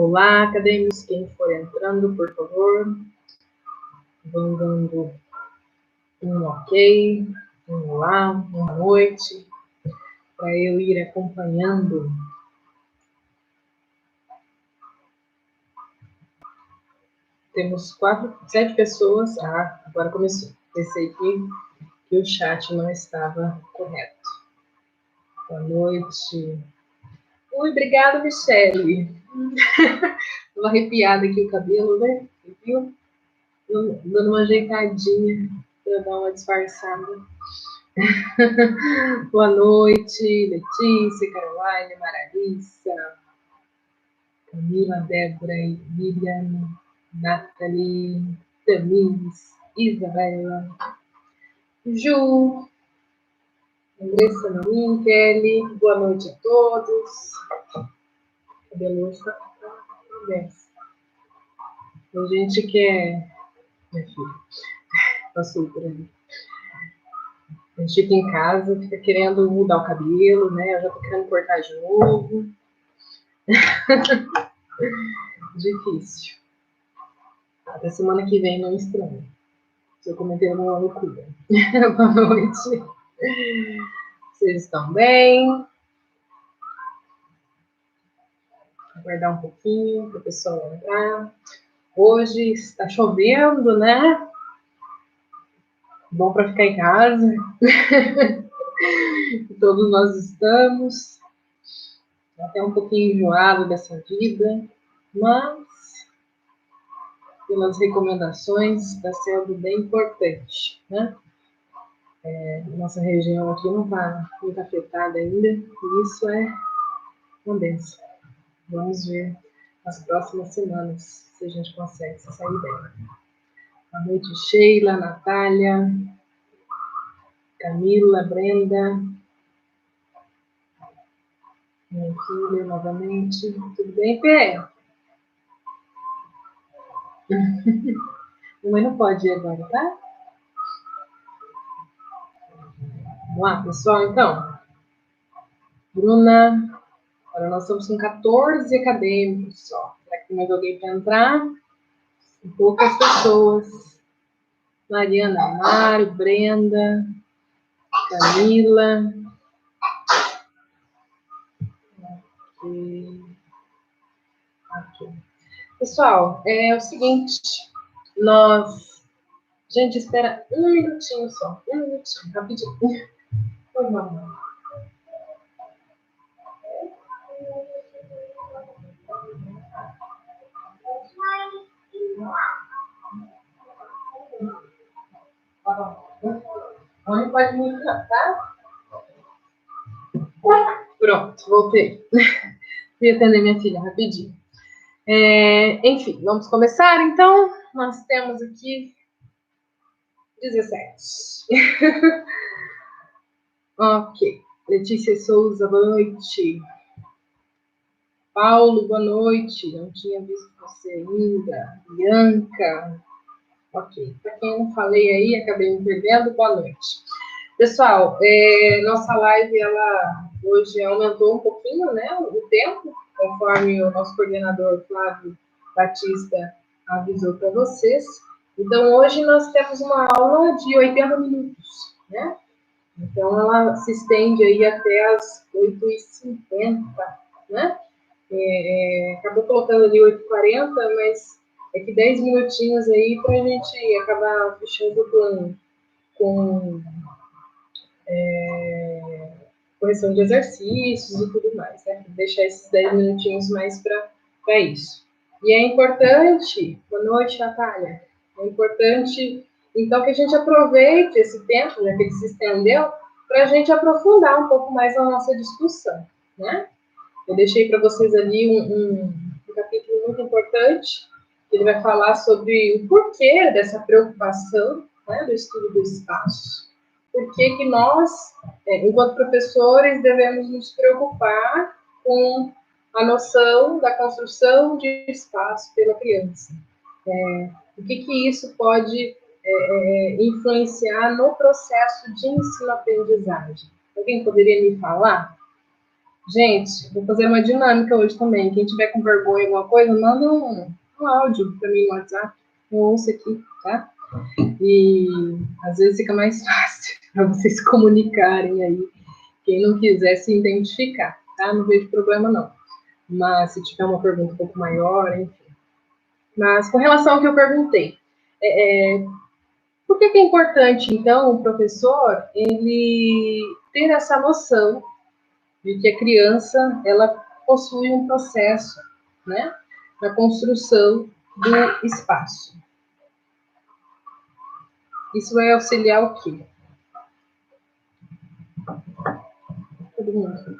Olá, acadêmicos, quem for entrando, por favor, vão dando um ok, um olá, boa noite, para eu ir acompanhando. Temos 7 pessoas. Ah, agora começou. Pensei que o chat não estava correto. Boa noite. Oi, obrigada, Michele. Tô arrepiada aqui o cabelo, né? Viu? Dando uma ajeitadinha para dar uma disfarçada. Boa noite, Letícia, Caroline, Maralissa, Camila, Débora, Lilian, Nathalie, Tamis, Isabela, Ju, Andressa, Noim, Kelly, boa noite a todos. O cabelo hoje está dessa. A gente quer, minha filha, passou por ali. A gente fica em casa, fica querendo mudar o cabelo, né? Eu já tô querendo cortar de novo. Difícil. Até semana que vem não estranho. Se eu cometer alguma loucura. Boa noite. Vocês estão bem? Aguardar um pouquinho para o pessoal entrar. Hoje está chovendo, né? Bom para ficar em casa. Todos nós estamos. Até um pouquinho enjoado dessa vida, mas pelas recomendações está sendo bem importante, né? Nossa região aqui não está muito afetada ainda, e isso é uma benção. Vamos ver nas próximas semanas se a gente consegue se sair bem. Boa noite, Sheila, Natália, Camila, Brenda, minha filha novamente. Tudo bem, Pé? Mamãe não pode ir agora, tá? Vamos lá, pessoal, então. Bruna, agora nós estamos com 14 acadêmicos só. Será que tem mais alguém para entrar? Poucas pessoas. Mariana, Mário, Brenda, Camila. Aqui. Pessoal, é o seguinte, gente, espera um minutinho só, rapidinho. Oi, mamãe. Mãe, pode me tá? Pronto, voltei. Fui atender minha filha rapidinho. Enfim, vamos começar, então. Nós temos aqui 17. Ok. Letícia Souza, boa noite. Paulo, boa noite. Não tinha visto você ainda. Bianca. Ok. Para quem eu não falei aí, acabei me perdendo, boa noite. Pessoal, nossa live, ela hoje aumentou um pouquinho, né, o tempo, conforme o nosso coordenador Flávio Batista avisou para vocês. Então, hoje nós temos uma aula de 80 minutos, né? Então, ela se estende aí até as 8h50, né? Acabou colocando ali 8h40, mas é que 10 minutinhos aí para a gente acabar fechando com correção de exercícios e tudo mais, né? Deixar esses 10 minutinhos mais para isso. E é importante, boa noite, Natália, é importante, então, que a gente aproveite esse tempo, né, que ele se estendeu, para a gente aprofundar um pouco mais a nossa discussão, né? Eu deixei para vocês ali um capítulo muito importante, que ele vai falar sobre o porquê dessa preocupação, né, do estudo do espaço. Por que nós, enquanto professores, devemos nos preocupar com a noção da construção de espaço pela criança. O que isso pode influenciar no processo de ensino-aprendizagem? Alguém poderia me falar? Gente, vou fazer uma dinâmica hoje também. Quem tiver com vergonha alguma coisa, manda um áudio para mim no WhatsApp. Eu ouço aqui, tá? E às vezes fica mais fácil para vocês se comunicarem aí. Quem não quiser se identificar, tá? Não vejo problema não. Mas se tiver uma pergunta um pouco maior, enfim. Mas com relação ao que eu perguntei, por que é importante, então, o professor ele ter essa noção de que a criança ela possui um processo, né, na construção do espaço. Isso vai auxiliar o quê? Todo mundo.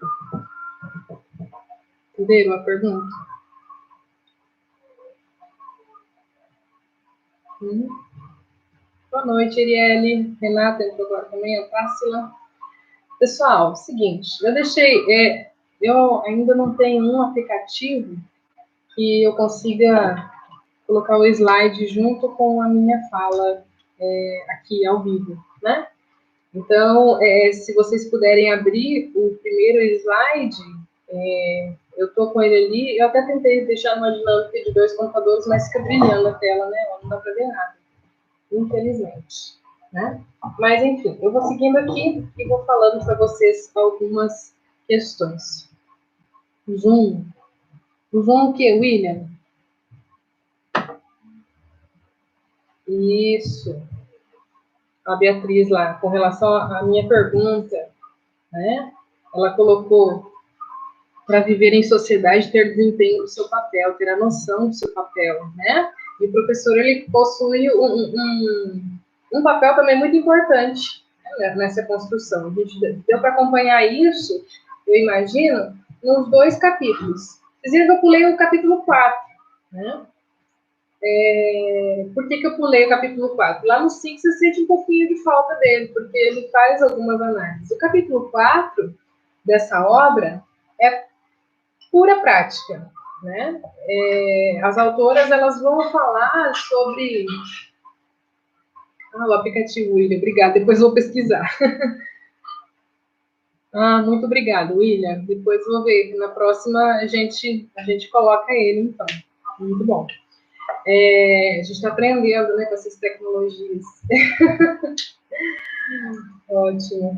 Entenderam a pergunta? Boa noite, Arielle. Renata entrou agora também, a Tássila. Pessoal, seguinte, eu ainda não tenho um aplicativo que eu consiga colocar o slide junto com a minha fala aqui ao vivo, né? Então, se vocês puderem abrir o primeiro slide, eu estou com ele ali. Eu até tentei deixar uma dinâmica de 2 computadores, mas fica brilhando a tela, né? Não dá para ver nada, infelizmente, né? Mas, enfim, eu vou seguindo aqui e vou falando para vocês algumas questões. Zoom. O Zoom o quê, William? Isso. A Beatriz lá, com relação à minha pergunta, né? Ela colocou para viver em sociedade, ter desempenho do seu papel, ter a noção do seu papel, né? E o professor, ele possui um papel também muito importante, né, nessa construção. A gente deu para acompanhar isso, eu imagino, nos 2 capítulos. Vocês viram que eu pulei o capítulo 4, né? Por que eu pulei o capítulo 4? Lá no 5 você sente um pouquinho de falta dele, porque ele faz algumas análises. O capítulo 4 dessa obra é pura prática, né? As autoras, elas vão falar sobre... o aplicativo, William, obrigada, depois eu vou pesquisar. Muito obrigada, William, depois eu vou ver, na próxima a gente coloca ele, então. Muito bom. A gente está aprendendo, né, com essas tecnologias. Ótimo.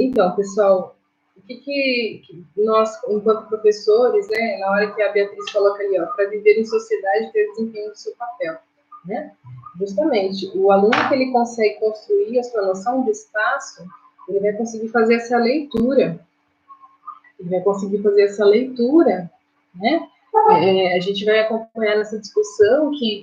Então, pessoal, o que nós, enquanto professores, né, na hora que a Beatriz coloca ali, para viver em sociedade, ter desempenho do seu papel, né? Justamente, o aluno que ele consegue construir a sua noção de espaço, ele vai conseguir fazer essa leitura. Ele vai conseguir fazer essa leitura, né? A gente vai acompanhar nessa discussão que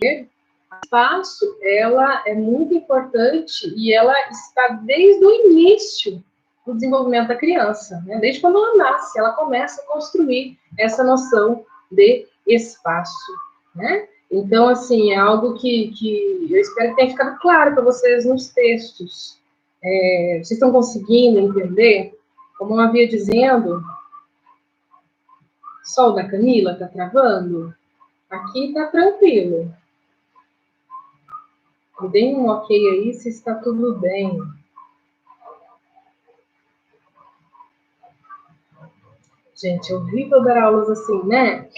espaço, ela é muito importante e ela está desde o início do desenvolvimento da criança, né? Desde quando ela nasce, ela começa a construir essa noção de espaço, né? Então, assim, é algo que eu espero que tenha ficado claro para vocês nos textos. Vocês estão conseguindo entender? Como eu havia dizendo, sol da Camila está travando? Aqui está tranquilo. Me deem um ok aí se está tudo bem. Gente, eu vivo dar aulas assim, né?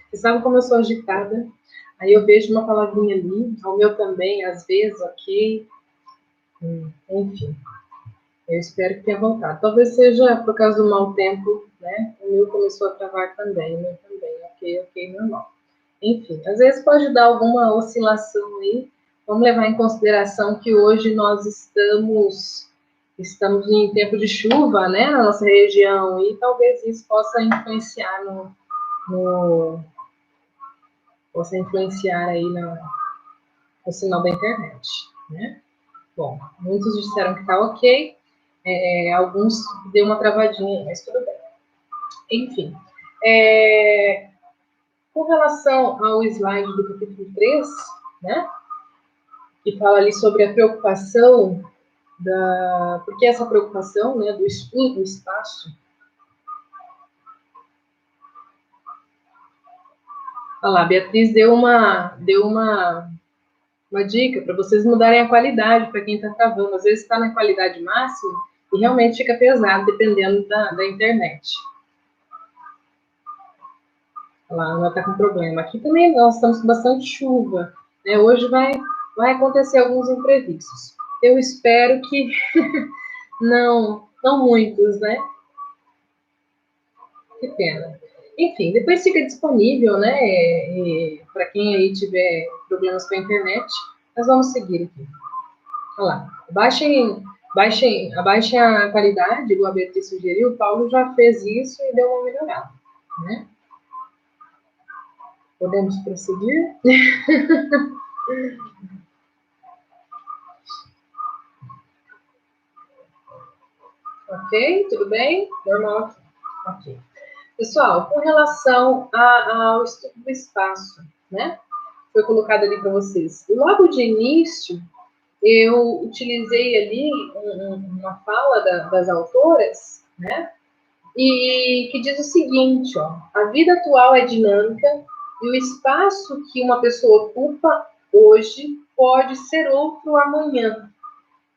Você sabe como eu sou agitada. Aí eu vejo uma palavrinha ali, ao meu também, às vezes, ok. Enfim, eu espero que tenha voltado. Talvez seja por causa do mau tempo, né? O meu começou a travar também, o meu também, ok, normal. Enfim, às vezes pode dar alguma oscilação aí. Vamos levar em consideração que hoje nós estamos em tempo de chuva, né, na nossa região, e talvez isso possa influenciar possa influenciar aí no sinal da internet, né? Bom, muitos disseram que está ok, alguns deu uma travadinha, mas tudo bem. Enfim, com relação ao slide do capítulo 3, né, que fala ali sobre a preocupação porque essa preocupação, né, do estudo do espaço. Olha lá, a Beatriz deu uma dica para vocês mudarem a qualidade para quem está travando. Às vezes está na qualidade máxima E realmente fica pesado, dependendo da internet. Lá ela está com problema. Aqui também nós estamos com bastante chuva, né? Hoje vai acontecer alguns imprevistos. Eu espero que não muitos, né? Que pena. Enfim, depois fica disponível, né? Para quem aí tiver problemas com a internet, nós vamos seguir aqui. Olha lá. Abaixem a qualidade, igual a Beatriz sugeriu. O Paulo já fez isso e deu uma melhorada, né? Podemos prosseguir? Ok, tudo bem? Normal. Ok. Pessoal, com relação ao estudo do espaço, né? Foi colocado ali para vocês. Logo de início, eu utilizei ali uma fala das autoras, né? E que diz o seguinte, ó, a vida atual é dinâmica e o espaço que uma pessoa ocupa hoje pode ser outro amanhã.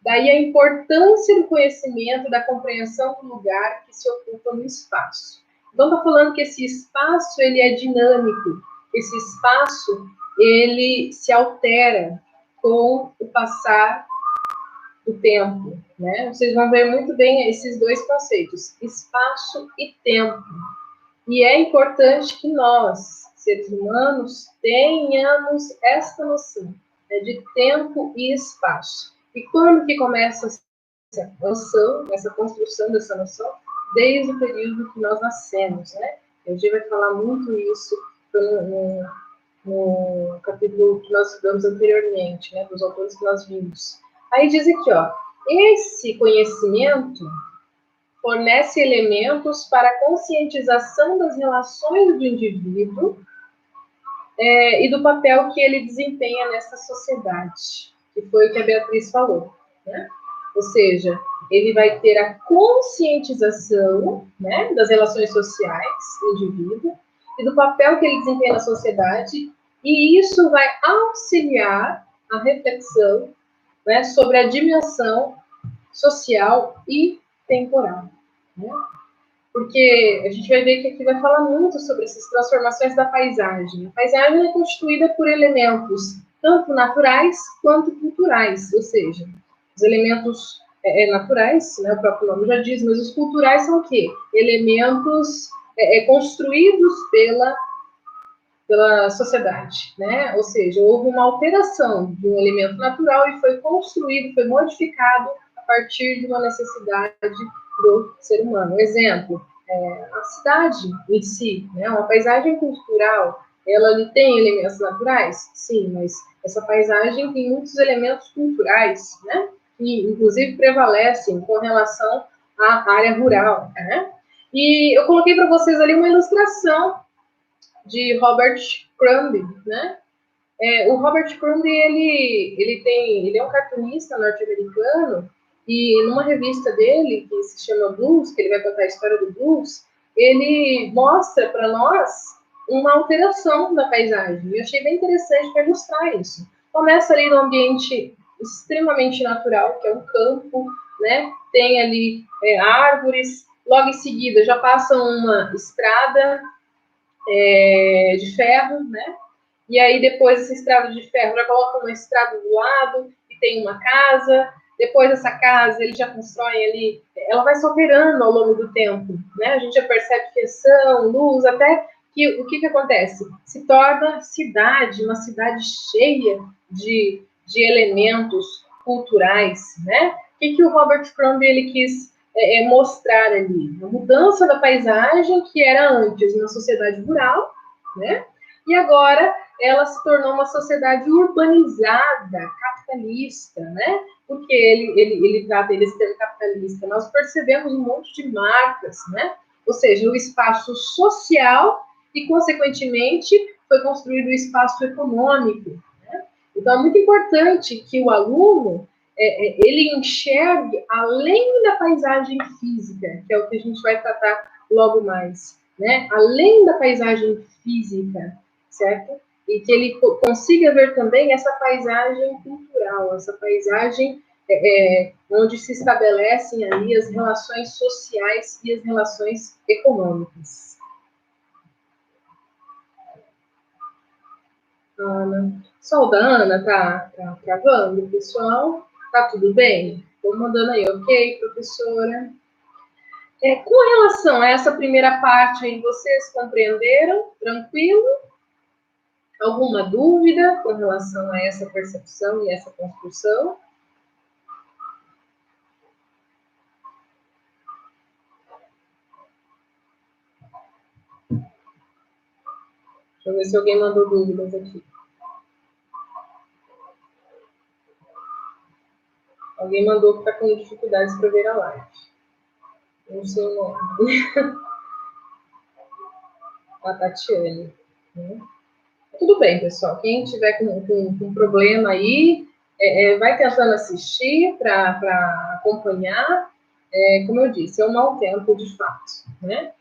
Daí a importância do conhecimento, da compreensão do lugar que se ocupa no espaço. Então, está falando que esse espaço ele é dinâmico, esse espaço ele se altera com o passar do tempo, né? Vocês vão ver muito bem esses dois conceitos, espaço e tempo. E é importante que nós, seres humanos, tenhamos esta noção, né, de tempo e espaço. E quando que começa essa noção, essa construção dessa noção? Desde o período que nós nascemos, né? A gente vai falar muito isso no capítulo que nós estudamos anteriormente, né, dos autores que nós vimos. Aí diz aqui, ó, esse conhecimento fornece elementos para a conscientização das relações do indivíduo e do papel que ele desempenha nessa sociedade, que foi o que a Beatriz falou, né? Ou seja, ele vai ter a conscientização, né, das relações sociais do indivíduo e do papel que ele desempenha na sociedade, e isso vai auxiliar a reflexão, né, sobre a dimensão social e temporal, né? Porque a gente vai ver que aqui vai falar muito sobre essas transformações da paisagem. A paisagem é constituída por elementos tanto naturais quanto culturais, ou seja, os elementos naturais, né, o próprio nome já diz, mas os culturais são o quê? Elementos construídos pela sociedade, né? Ou seja, houve uma alteração de um elemento natural e foi construído, foi modificado a partir de uma necessidade do ser humano. Exemplo, a cidade em si, né? Uma paisagem cultural, ela tem elementos naturais? Sim, mas essa paisagem tem muitos elementos culturais, né? Que, inclusive, prevalecem com relação à área rural, né? E eu coloquei para vocês ali uma ilustração de Robert Crumb, né? O Robert Crumb, ele é um cartunista norte-americano, e numa revista dele, que se chama Blues, que ele vai contar a história do blues, ele mostra para nós uma alteração da paisagem. Eu achei bem interessante para ilustrar isso. Começa ali no ambiente extremamente natural, que é um campo, né? Tem ali árvores, logo em seguida já passa uma estrada de ferro, né? E aí depois essa estrada de ferro já coloca uma estrada do lado e tem uma casa. Depois essa casa ele já constrói ali, ela vai se alterando ao longo do tempo, né? A gente já percebe pressão, luz, até que o que acontece? Se torna cidade, uma cidade cheia de elementos culturais, né? O que o Robert Crumb ele quis mostrar ali? A mudança da paisagem que era antes uma sociedade rural, né? E agora ela se tornou uma sociedade urbanizada, capitalista, né? Porque ele trata esse termo capitalista. Nós percebemos um monte de marcas, né? Ou seja, o espaço social e, consequentemente, foi construído o espaço econômico, né? Então, é muito importante que o aluno ele enxergue além da paisagem física, que é o que a gente vai tratar logo mais, né? Além da paisagem física, certo? E que ele consiga ver também essa paisagem cultural, essa paisagem onde se estabelecem ali as relações sociais e as relações econômicas. Ana, só o da Ana tá travando, pessoal? Tá tudo bem? Estou mandando aí, ok, professora? Com relação a essa primeira parte aí, vocês compreenderam? Tranquilo? Alguma dúvida com relação a essa percepção e essa construção? Deixa eu ver se alguém mandou dúvidas aqui. Alguém mandou que está com dificuldades para ver a live. Não sei o nome. A Tatiane. Tudo bem, pessoal. Quem tiver com problema aí, vai tentando assistir para acompanhar. Como eu disse, é um mau tempo de fato, né?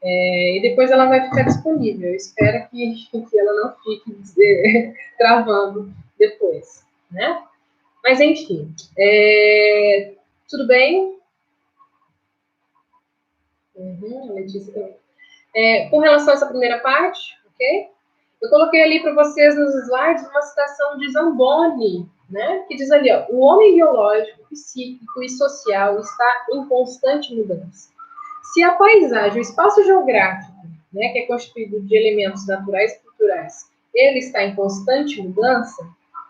E depois ela vai ficar disponível. Eu espero que ela não fique travando depois, né? Mas, enfim. Tudo bem? Letícia também. Com relação a essa primeira parte, ok? Eu coloquei ali para vocês nos slides uma citação de Zamboni, né? Que diz ali, ó, o homem biológico, psíquico e social está em constante mudança. Se a paisagem, o espaço geográfico, né, que é constituído de elementos naturais e culturais, ele está em constante mudança,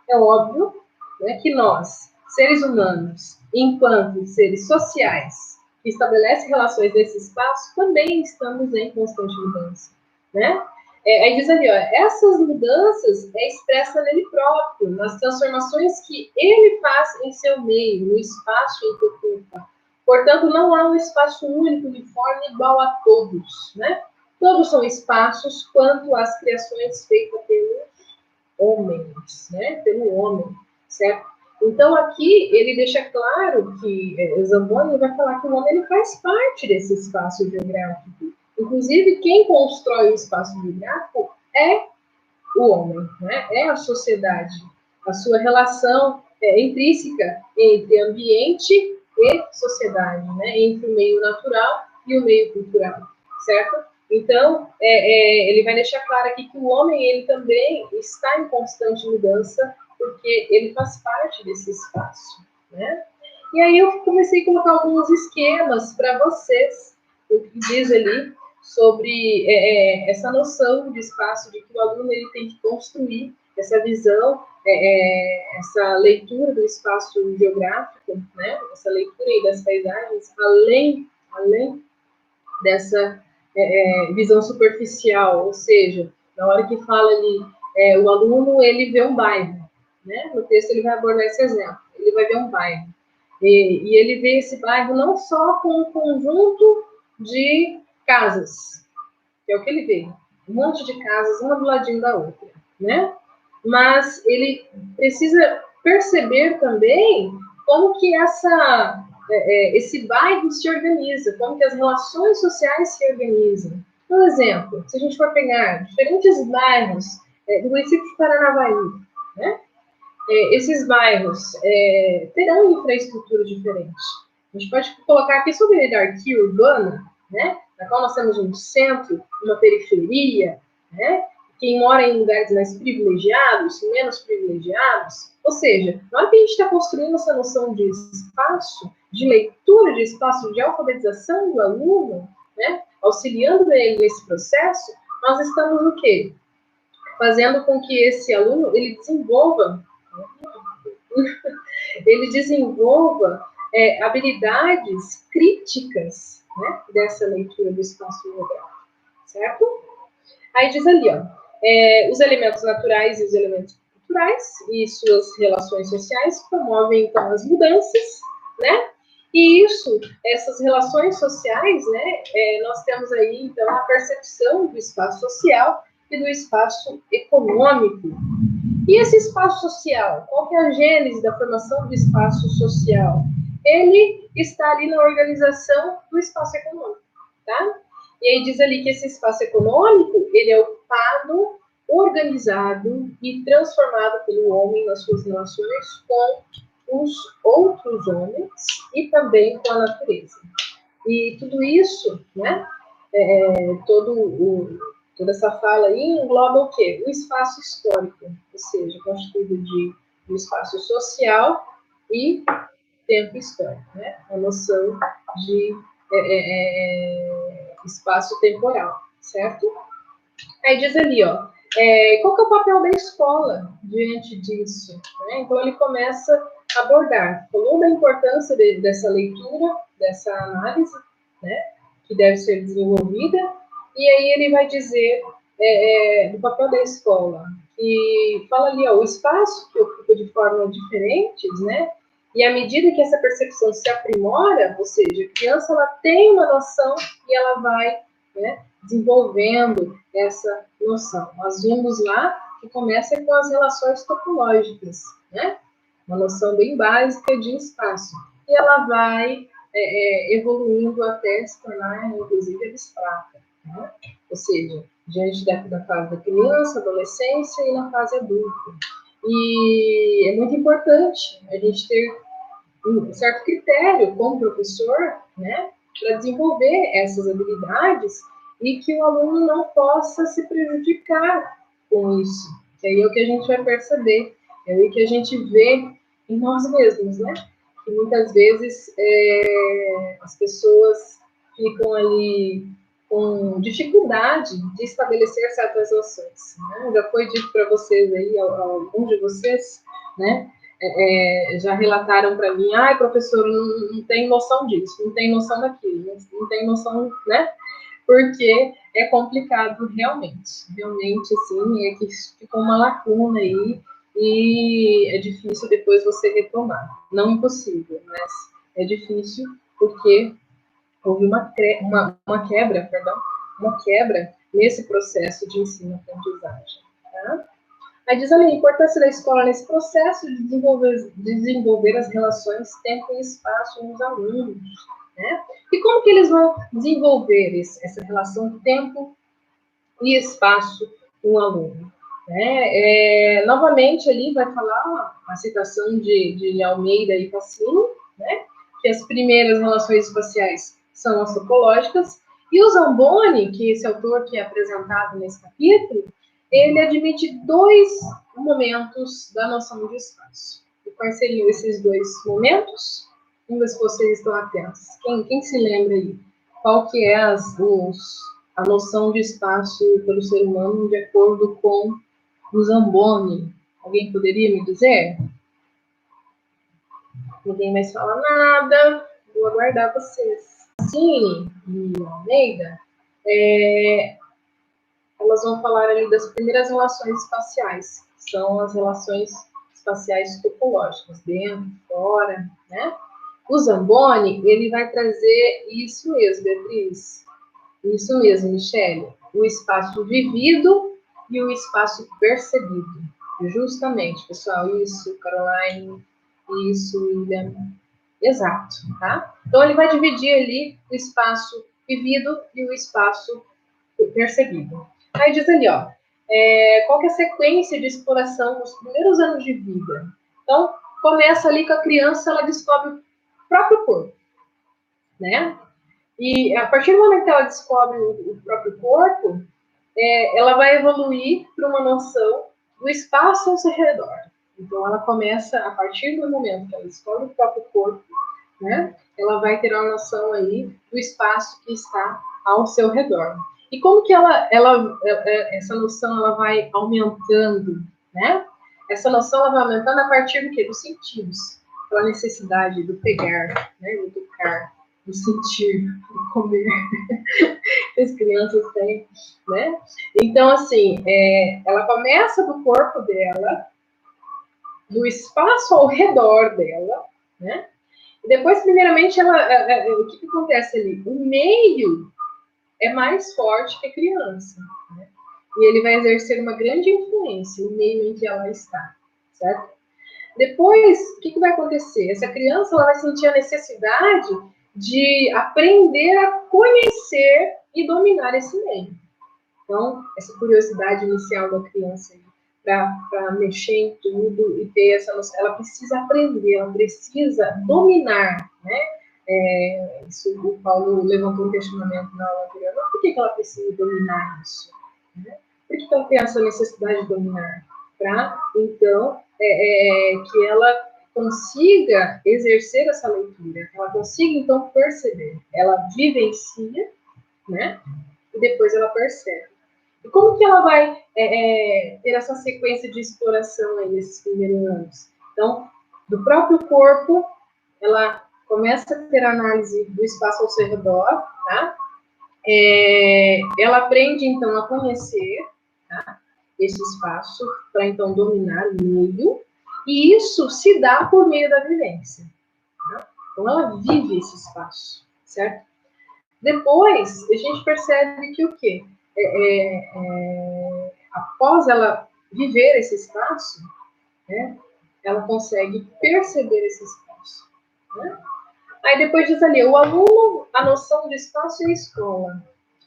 é óbvio, né, que nós, seres humanos, enquanto seres sociais, que estabelecem relações nesse espaço, também estamos em constante mudança, né? Aí diz ali, ó, essas mudanças é expressa nele próprio, nas transformações que ele faz em seu meio, no espaço em que ocupa. Portanto, não há um espaço único, uniforme, igual a todos, né? Todos são espaços quanto às criações feitas pelos homens, né? Pelo homem, certo? Então, aqui, ele deixa claro que Zamboni vai falar que o homem ele faz parte desse espaço geográfico. Inclusive, quem constrói o espaço geográfico é o homem, né? É a sociedade. A sua relação intrínseca entre ambiente e sociedade, né? Entre o meio natural e o meio cultural, certo? Então, ele vai deixar claro aqui que o homem ele também está em constante mudança, porque ele faz parte desse espaço, né? E aí eu comecei a colocar alguns esquemas para vocês, o que diz ali sobre essa noção de espaço, de que o aluno ele tem que construir essa visão, essa leitura do espaço geográfico, né? Essa leitura aí das paisagens, além dessa visão superficial, ou seja, na hora que fala ali, o aluno ele vê um bairro, né? No texto ele vai abordar esse exemplo, ele vai ver um bairro, e ele vê esse bairro não só com um conjunto de casas, que é o que ele vê, um monte de casas, uma do ladinho da outra, né? Mas ele precisa perceber também como que esse bairro se organiza, como que as relações sociais se organizam. Por exemplo, se a gente for pegar diferentes bairros do município de Paranavaí, né? Esses bairros terão infraestrutura diferente. A gente pode colocar aqui sobre a hierarquia urbana, né? Na qual nós temos um centro, uma periferia, né? Quem mora em lugares mais privilegiados, menos privilegiados. Ou seja, na hora que a gente está construindo essa noção de espaço, de leitura de espaço, de alfabetização do aluno, né? Auxiliando ele nesse processo, nós estamos o quê? Fazendo com que esse aluno ele desenvolva habilidades críticas, né, dessa leitura do espaço geográfico, certo? Aí diz ali, ó, os elementos naturais e os elementos culturais e suas relações sociais promovem, então, as mudanças, né? E essas relações sociais, né, nós temos aí, então, a percepção do espaço social e do espaço econômico. E esse espaço social, qual que é a gênese da formação do espaço social? Ele está ali na organização do espaço econômico, tá? E aí diz ali que esse espaço econômico, ele é ocupado, organizado e transformado pelo homem nas suas relações com os outros homens e também com a natureza. E tudo isso, né, toda essa fala aí engloba o quê? O espaço histórico, ou seja, constituído de um espaço social e tempo histórico, né? A noção de espaço temporal, certo? Aí diz ali, ó, qual que é o papel da escola diante disso? Né? Então ele começa a abordar, falou da importância dessa leitura, dessa análise, né, que deve ser desenvolvida, e aí ele vai dizer do papel da escola, que fala ali, ó, o espaço que ocupa de forma diferentes, né, e à medida que essa percepção se aprimora, ou seja, a criança ela tem uma noção e ela vai, né, desenvolvendo essa noção. Nós vimos lá que começa com as relações topológicas, né? Uma noção bem básica de espaço. E ela vai evoluindo até se tornar, inclusive, abstrata. Né? Ou seja, diante da fase da criança, adolescência e na fase adulta. E é muito importante a gente ter um certo critério como professor, né, para desenvolver essas habilidades e que o aluno não possa se prejudicar com isso. Que aí é o que a gente vai perceber, é aí que a gente vê em nós mesmos, né? Que muitas vezes as pessoas ficam ali com dificuldade de estabelecer certas noções. Né? Já foi dito para vocês aí, alguns de vocês, né? Já relataram para mim, professor, não tem noção disso, não tem noção daquilo, não tem noção, né? Porque é complicado realmente, assim, é que fica uma lacuna aí e é difícil depois você retomar. Não impossível, mas é difícil porque houve uma quebra nesse processo de ensino-aprendizagem, tá? Aí diz ali a importância da escola nesse processo de desenvolver as relações tempo e espaço nos alunos, né? E como que eles vão desenvolver essa relação tempo e espaço com o aluno? Né? Novamente ali vai falar a citação de Almeida e Pacini, né? Que as primeiras relações espaciais são as topológicas, e o Zamboni, que é esse autor que é apresentado nesse capítulo, ele admite dois momentos da noção de espaço. E quais seriam esses dois momentos? Vamos ver se vocês estão atentos. Quem se lembra aí? Qual que é a noção de espaço pelo ser humano de acordo com o Zamboni? Alguém poderia me dizer? Ninguém mais fala nada. Vou aguardar vocês. Cine e Almeida, elas vão falar ali das primeiras relações espaciais, que são as relações espaciais topológicas, dentro, fora, né? O Zamboni, ele vai trazer isso mesmo, Beatriz. Isso mesmo, Michele. O espaço vivido e o espaço percebido. Justamente, pessoal, isso, Caroline, isso, William. Exato, tá? Então, ele vai dividir ali o espaço vivido e o espaço percebido. Aí diz ali, ó, qual que é a sequência de exploração nos primeiros anos de vida? Então, começa ali com a criança, ela descobre o próprio corpo, né? E a partir do momento que ela descobre o próprio corpo, ela vai evoluir para uma noção do espaço ao seu redor. Então, ela começa, a partir do momento que ela descobre o próprio corpo, né, ela vai ter uma noção aí do espaço que está ao seu redor. E como que essa noção ela vai aumentando, né? Essa noção ela vai aumentando a partir do quê? Dos sentidos. Pela necessidade do pegar, né, do tocar, do sentir, do comer. As crianças têm, né? Então, assim, ela começa do corpo dela, do espaço ao redor dela, né? E depois, primeiramente, o que acontece ali? O meio é mais forte que a criança, né? E ele vai exercer uma grande influência no meio em que ela está, certo? Depois, o que vai acontecer? Essa criança ela vai sentir a necessidade de aprender a conhecer e dominar esse meio. Então, essa curiosidade inicial da criança para mexer em tudo e ter essa noção. Ela precisa aprender, ela precisa dominar, né? Isso o Paulo levantou um questionamento na aula anterior. Mas por que ela precisa dominar isso? Né? Por que ela tem essa necessidade de dominar? Para, então, que ela consiga exercer essa leitura, que ela consiga, então, perceber. Ela vivencia, né? E depois ela percebe. E como que ela vai ter essa sequência de exploração aí nesses primeiros anos? Então, do próprio corpo, ela começa a ter análise do espaço ao seu redor, tá? Ela aprende, então, a conhecer, tá, esse espaço, para, então, dominar o meio, e isso se dá por meio da vivência. Tá? Então, ela vive esse espaço, certo? Depois, a gente percebe que o quê? Após ela viver esse espaço, né, ela consegue perceber esse espaço. Né? Aí depois diz ali, o aluno, a noção de espaço e a escola.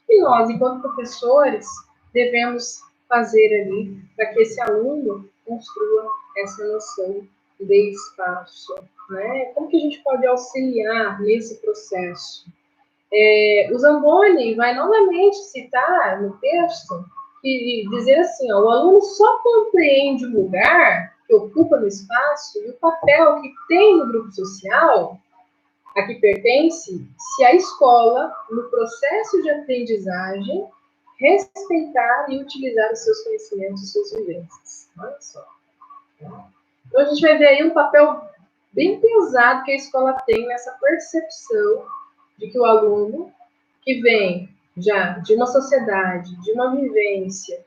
E nós, enquanto professores, devemos fazer ali para que esse aluno construa essa noção de espaço. Né? Como que a gente pode auxiliar nesse processo? O Zamboni vai novamente citar no texto e dizer assim, ó, o aluno só compreende o lugar que ocupa no espaço e o papel que tem no grupo social a que pertence, se a escola, no processo de aprendizagem, respeitar e utilizar os seus conhecimentos e suas vivências. Olha só. Então, a gente vai ver aí um papel bem pesado que a escola tem nessa percepção de que o aluno que vem já de uma sociedade, de uma vivência,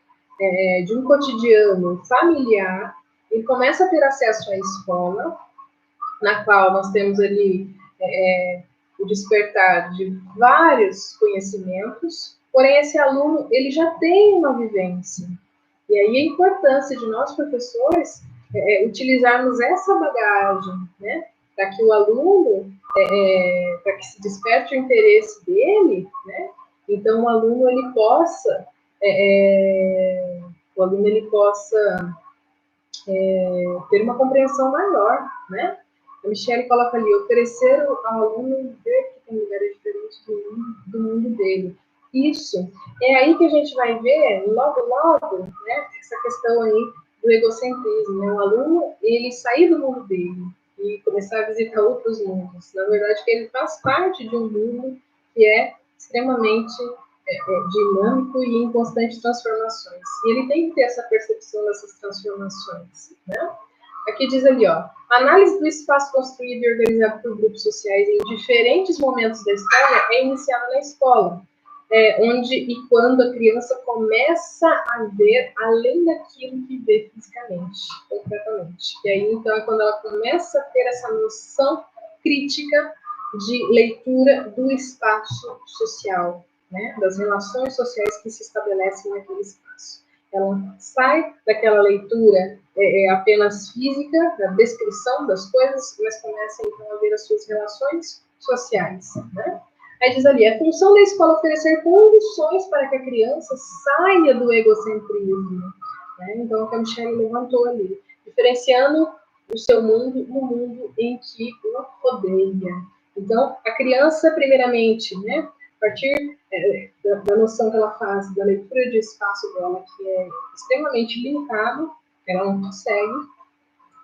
de um cotidiano familiar, ele começa a ter acesso à escola, na qual nós temos ali o despertar de vários conhecimentos, porém esse aluno ele já tem uma vivência. E aí a importância de nós, professores, utilizarmos essa bagagem, né, para que o aluno, para que se desperte o interesse dele, né, então o aluno ele possa, ter uma compreensão maior, né? A Michelle coloca ali, oferecer ao aluno ver que tem lugares diferentes do mundo dele. Isso. É aí que a gente vai ver, logo, né, essa questão aí do egocentrismo, né? O aluno, ele sair do mundo dele e começar a visitar outros mundos. Na verdade, que ele faz parte de um mundo que é extremamente dinâmico e em constantes transformações. E ele tem que ter essa percepção dessas transformações, né? Aqui diz ali, ó, análise do espaço construído e organizado por grupos sociais em diferentes momentos da história é iniciada na escola, onde e quando a criança começa a ver além daquilo que vê fisicamente, concretamente. E aí, então, é quando ela começa a ter essa noção crítica de leitura do espaço social, né, das relações sociais que se estabelecem naquele espaço. Ela sai daquela leitura apenas física, da descrição das coisas, mas começa então a ver as suas relações sociais. Né? Aí diz ali, a função da escola é oferecer condições para que a criança saia do egocentrismo. Né? Então, o que a Michelle levantou ali, diferenciando o seu mundo do mundo em que o rodeia. Então, a criança, primeiramente, né, a partir da noção que ela faz da leitura de espaço dela, que é extremamente limitado, ela não consegue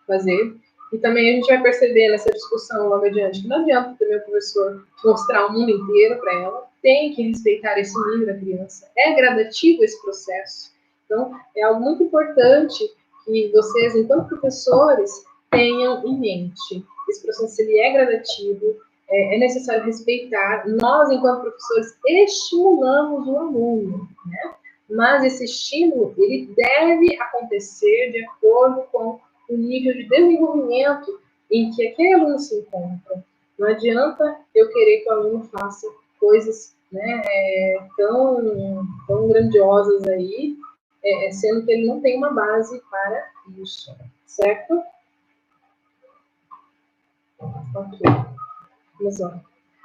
fazer. E também a gente vai perceber nessa discussão logo adiante que não adianta também o professor mostrar o mundo inteiro para ela, tem que respeitar esse nível da criança. É gradativo esse processo. Então, é algo muito importante que vocês, enquanto professores, tenham em mente. Esse processo ele é gradativo, é necessário respeitar. Nós, enquanto professores, estimulamos o aluno, né? Mas esse estímulo ele deve acontecer de acordo com o nível de desenvolvimento em que aquele aluno se encontra. Não adianta eu querer que o aluno faça coisas, né, tão grandiosas aí, sendo que ele não tem uma base para isso, certo? Ok. Vamos lá.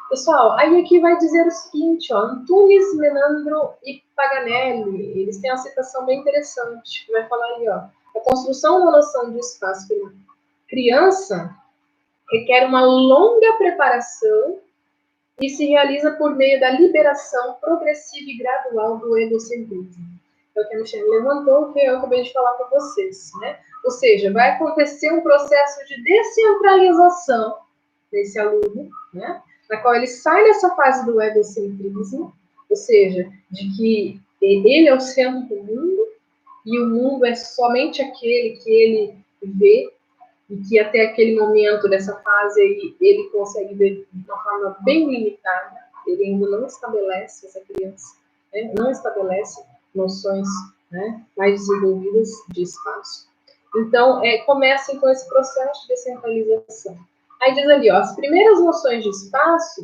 Pessoal, aí aqui vai dizer o seguinte, ó, Antunes, Menandro e Paganelli, eles têm uma citação bem interessante, que vai falar ali, ó, a construção da noção de espaço pela criança requer uma longa preparação e se realiza por meio da liberação progressiva e gradual do egocentrismo. É o que a Michelle levantou, que eu acabei de falar para vocês, né? Ou seja, vai acontecer um processo de descentralização desse aluno, né? Na qual ele sai dessa fase do egocentrismo, ou seja, de que ele é o centro do mundo e o mundo é somente aquele que ele vê, e que até aquele momento dessa fase aí, ele consegue ver de uma forma bem limitada, ele ainda não estabelece, essa criança, né, não estabelece noções, né, mais desenvolvidas de espaço. Então, começa então esse processo de descentralização. Aí diz ali, ó, as primeiras noções de espaço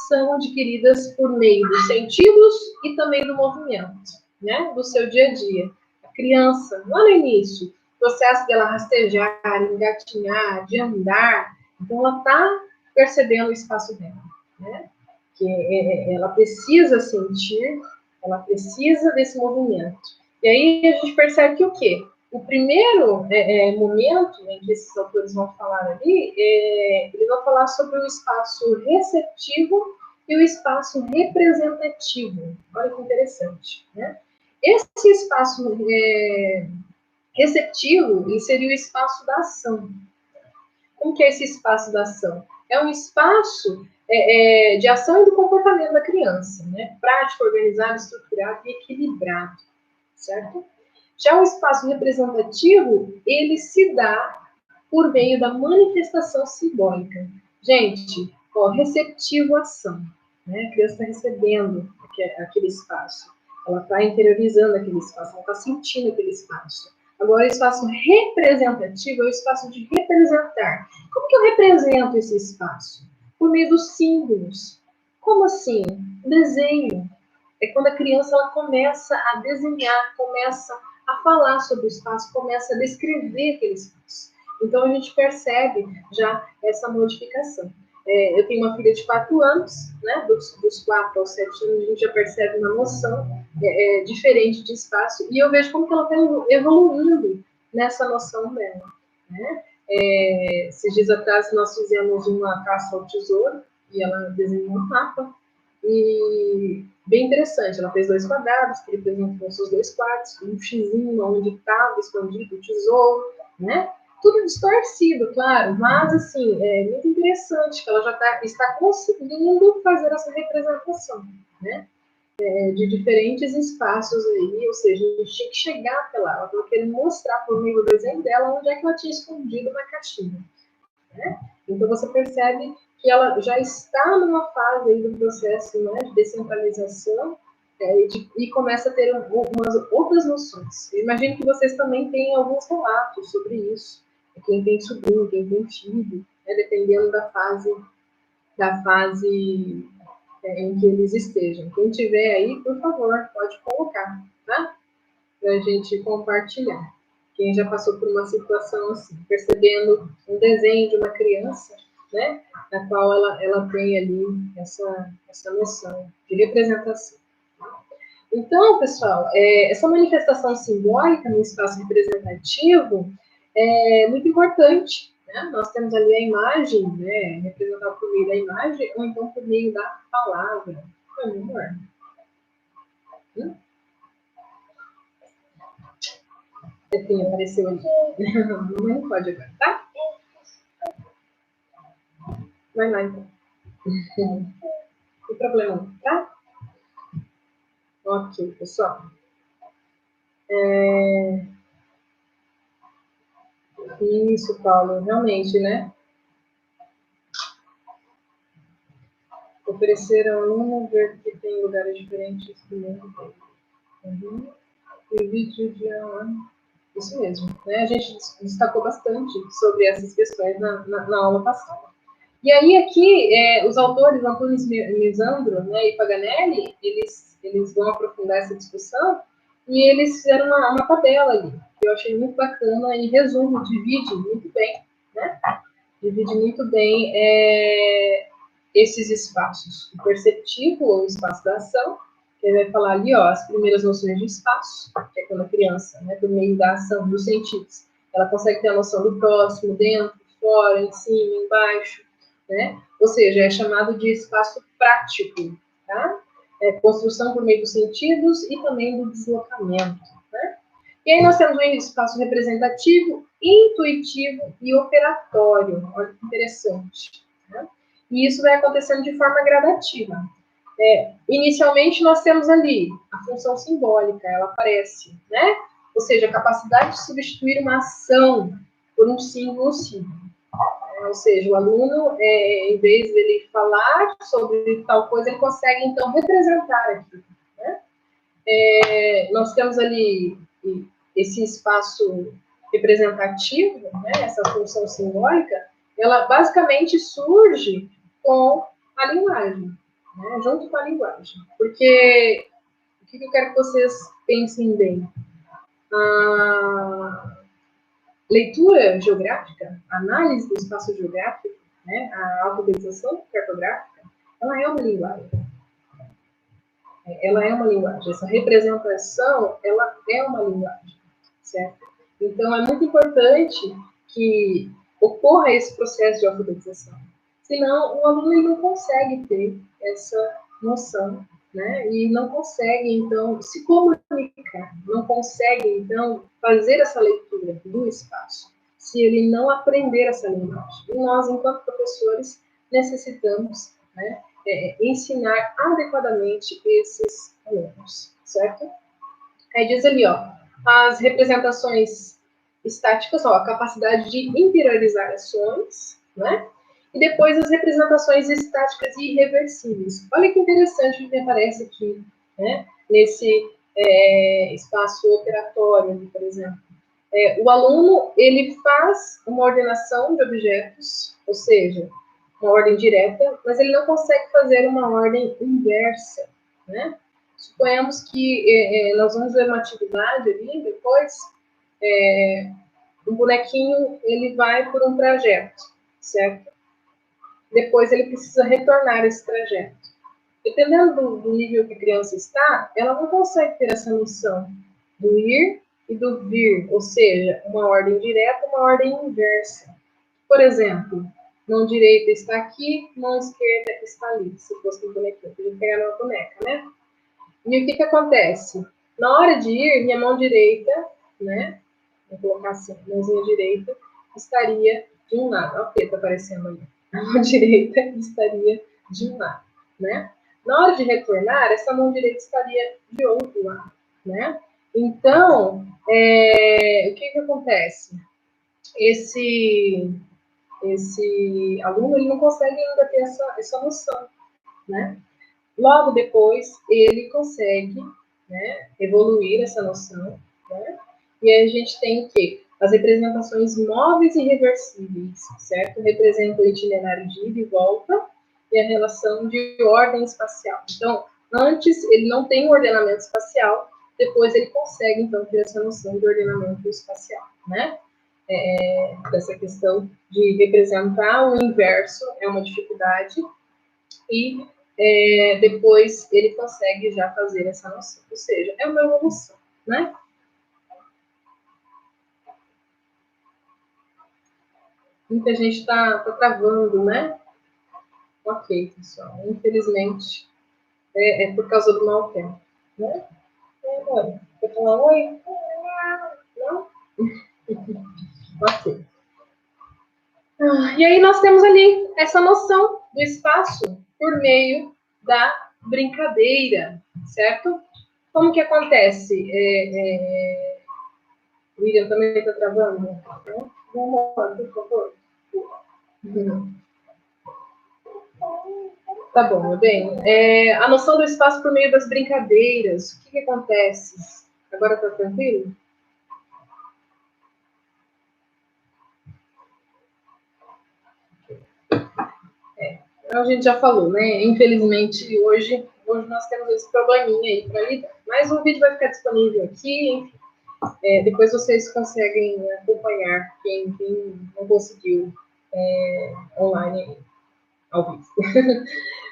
são adquiridas por meio dos sentidos e também do movimento, né, do seu dia a dia. A criança, lá no início, o processo dela rastejar, engatinhar, de andar, então ela está percebendo o espaço dela, né? Que ela precisa sentir, ela precisa desse movimento. E aí a gente percebe que o quê? O primeiro momento em que esses autores vão falar ali, eles vão falar sobre o espaço receptivo e o espaço representativo. Olha que interessante, né? Esse espaço receptivo, ele seria o espaço da ação. Como que é esse espaço da ação? É um espaço de ação e do comportamento da criança, né? Prático, organizado, estruturado e equilibrado, certo? Já o espaço representativo, ele se dá por meio da manifestação simbólica. Gente, ó, receptivo ação, né? A criança está recebendo aquele espaço, ela está interiorizando aquele espaço, ela está sentindo aquele espaço. Agora, o espaço representativo é o espaço de representar. Como que eu represento esse espaço? Por meio dos símbolos. Como assim? Desenho. É quando a criança ela começa a desenhar, começa a falar sobre o espaço, começa a descrever aquele espaço. Então, a gente percebe já essa modificação. Eu tenho uma filha de 4 anos, né? Dos 4 aos 7 anos, a gente já percebe uma noção diferente de espaço, e eu vejo como que ela está evoluindo nessa noção dela, né? Esses dias atrás, nós fizemos uma caça ao tesouro, e ela desenhou um mapa, e bem interessante, ela fez 2 quadrados, que representam os seus 2 quartos, um xizinho onde estava escondido o tesouro, né? Tudo distorcido, claro, mas assim, é muito interessante que ela já está conseguindo fazer essa representação, né? De diferentes espaços aí, ou seja, a gente tinha que chegar até lá, ela estava querendo mostrar por meio do desenho dela onde é que ela tinha escondido na caixinha, né? Então você percebe que ela já está numa fase aí do processo, né, de descentralização, e começa a ter umas outras noções. Eu imagino que vocês também têm alguns relatos sobre isso. Quem tem sobrinho, quem tem filho, né, dependendo da fase em que eles estejam. Quem tiver aí, por favor, pode colocar, tá? Para a gente compartilhar. Quem já passou por uma situação assim, percebendo um desenho de uma criança, né, na qual ela tem ali essa noção de representação. Então, pessoal, essa manifestação simbólica no espaço representativo é muito importante, né? Nós temos ali a imagem, né, representada por meio da imagem, ou então por meio da palavra. Meu amor. Assim, apareceu ali. Mamãe não pode agora, tá? Vai lá, então. Não tem problema não, tá? Ok, pessoal. Isso, Paulo, realmente, né? Oferecer ao aluno ver que tem lugares diferentes do mundo. Uhum. E vídeo de isso mesmo, né? A gente destacou bastante sobre essas questões na aula passada. E aí aqui, os autores, Antunes Misandro, né, e Paganelli, eles vão aprofundar essa discussão e eles fizeram uma tabela ali, que eu achei muito bacana e resumo, divide muito bem, né? Divide muito bem esses espaços. O perceptivo, ou o espaço da ação, Ele vai falar ali, ó, as primeiras noções de espaço, que é quando a criança, né, por meio da ação dos sentidos, ela consegue ter a noção do próximo, dentro, fora, em cima, embaixo, né? Ou seja, é chamado de espaço prático, tá? É construção por meio dos sentidos e também do deslocamento, né? E aí nós temos um espaço representativo, intuitivo e operatório. Olha que interessante, né? E isso vai acontecendo de forma gradativa. Inicialmente, nós temos ali a função simbólica, ela aparece, né? Ou seja, a capacidade de substituir uma ação por um símbolo simples. Ou seja, o aluno, em vez de ele falar sobre tal coisa, ele consegue, então, representar aquilo. Né? Nós temos ali esse espaço representativo, né? Essa função simbólica, ela basicamente surge com a linguagem, né? Junto com a linguagem. Porque o que eu quero que vocês pensem bem? A leitura geográfica, a análise do espaço geográfico, né? A alfabetização cartográfica, ela é uma linguagem. Ela é uma linguagem. Essa representação, ela é uma linguagem, certo? Então, é muito importante que ocorra esse processo de alfabetização. Senão, o aluno ele não consegue ter essa noção, né? E não consegue, então, se comunicar, não consegue, então, fazer essa leitura do espaço, se ele não aprender essa linguagem. E nós, enquanto professores, necessitamos, né, ensinar adequadamente esses alunos, certo? Aí diz ali, ó, as representações estáticas, ó, a capacidade de interiorizar ações, né? E depois as representações estáticas e irreversíveis. Olha que interessante o que aparece aqui, né? Nesse espaço operatório, por exemplo. O aluno, ele faz uma ordenação de objetos, ou seja, uma ordem direta, mas ele não consegue fazer uma ordem inversa, né? Suponhamos que nós vamos ver uma atividade ali, depois, um bonequinho, ele vai por um trajeto, certo? Depois ele precisa retornar esse trajeto. Dependendo do nível que a criança está, ela não consegue ter essa noção do ir e do vir, ou seja, uma ordem direta, uma ordem inversa. Por exemplo, mão direita está aqui, mão esquerda está ali, se fosse um bonequinho, podia pegar uma boneca, né? E o que acontece? Na hora de ir, minha mão direita, né? Vou colocar assim, mãozinha direita, estaria de um lado. Olha o que está aparecendo ali. A mão direita estaria de um lado, né? Na hora de retornar, essa mão direita estaria de outro lado, né? Então, o que acontece? Esse aluno ele não consegue ainda ter essa noção, né? Logo depois, ele consegue, né, evoluir essa noção, né? E aí a gente tem o quê? As representações móveis e reversíveis, certo? Representam o itinerário de ida e volta e a relação de ordem espacial. Então, antes ele não tem um ordenamento espacial, depois ele consegue, então, ter essa noção de ordenamento espacial, né? Dessa questão de representar o inverso é uma dificuldade e depois ele consegue já fazer essa noção. Ou seja, é uma evolução, né? Muita gente está travando, né? Ok, pessoal. Infelizmente, é por causa do mau tempo, né? Oi. Quer falar oi? Não? Ok. E aí nós temos ali essa noção do espaço por meio da brincadeira, certo? Como que acontece? O William também está travando? Né? Vamos lá, por favor. Tá bom, meu bem. A noção do espaço por meio das brincadeiras. O que acontece? Agora tá tranquilo? A gente já falou, né? Infelizmente, hoje nós temos esse probleminha aí para lidar. Mas o vídeo vai ficar disponível aqui, enfim. Depois vocês conseguem acompanhar quem não conseguiu online ao vivo.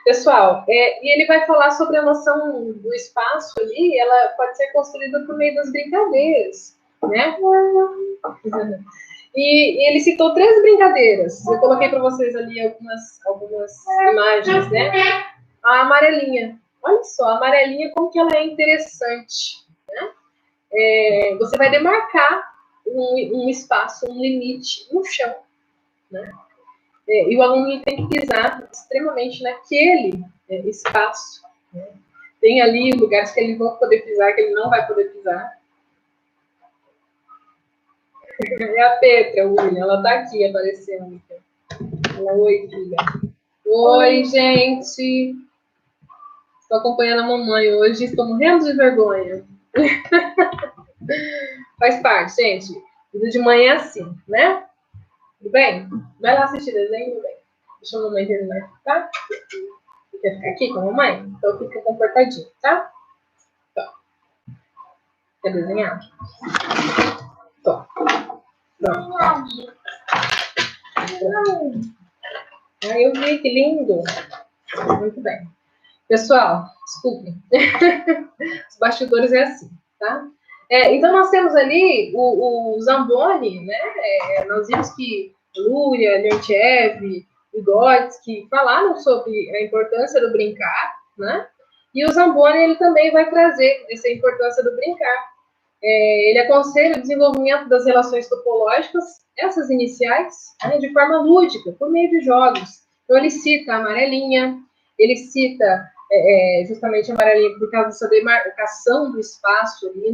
Pessoal, e ele vai falar sobre a noção do espaço ali, ela pode ser construída por meio das brincadeiras, né? E ele citou 3 brincadeiras. Eu coloquei para vocês ali algumas imagens, né? A amarelinha. Olha só, a amarelinha, como que ela é interessante, né? Você vai demarcar um espaço, um limite no chão, né? E o aluno tem que pisar extremamente naquele espaço, né? Tem ali lugares que ele vai poder pisar, que ele não vai poder pisar. É a Petra, William, ela tá aqui aparecendo. Oi, filha. Oi, gente. Estou acompanhando a mamãe hoje, estou morrendo de vergonha. Faz parte, gente. Vida de manhã é assim, né? Tudo bem? Vai lá assistir desenho, bem. Deixa a mamãe terminar, tá? Quer ficar aqui com a mamãe? Então fica comportadinho, tá? Então. Quer desenhar? Então. Pronto. Eu vi, que lindo. Muito bem. Pessoal, desculpem. Os bastidores é assim, tá? Então, nós temos ali o Zamboni, né? Nós vimos que Luria, Leontiev, Vygotsky falaram sobre a importância do brincar, né? E o Zamboni, ele também vai trazer essa importância do brincar. Ele aconselha o desenvolvimento das relações topológicas, essas iniciais, né, de forma lúdica, por meio de jogos. Então, ele cita a amarelinha, ele cita justamente a amarelinha por causa dessa demarcação do espaço ali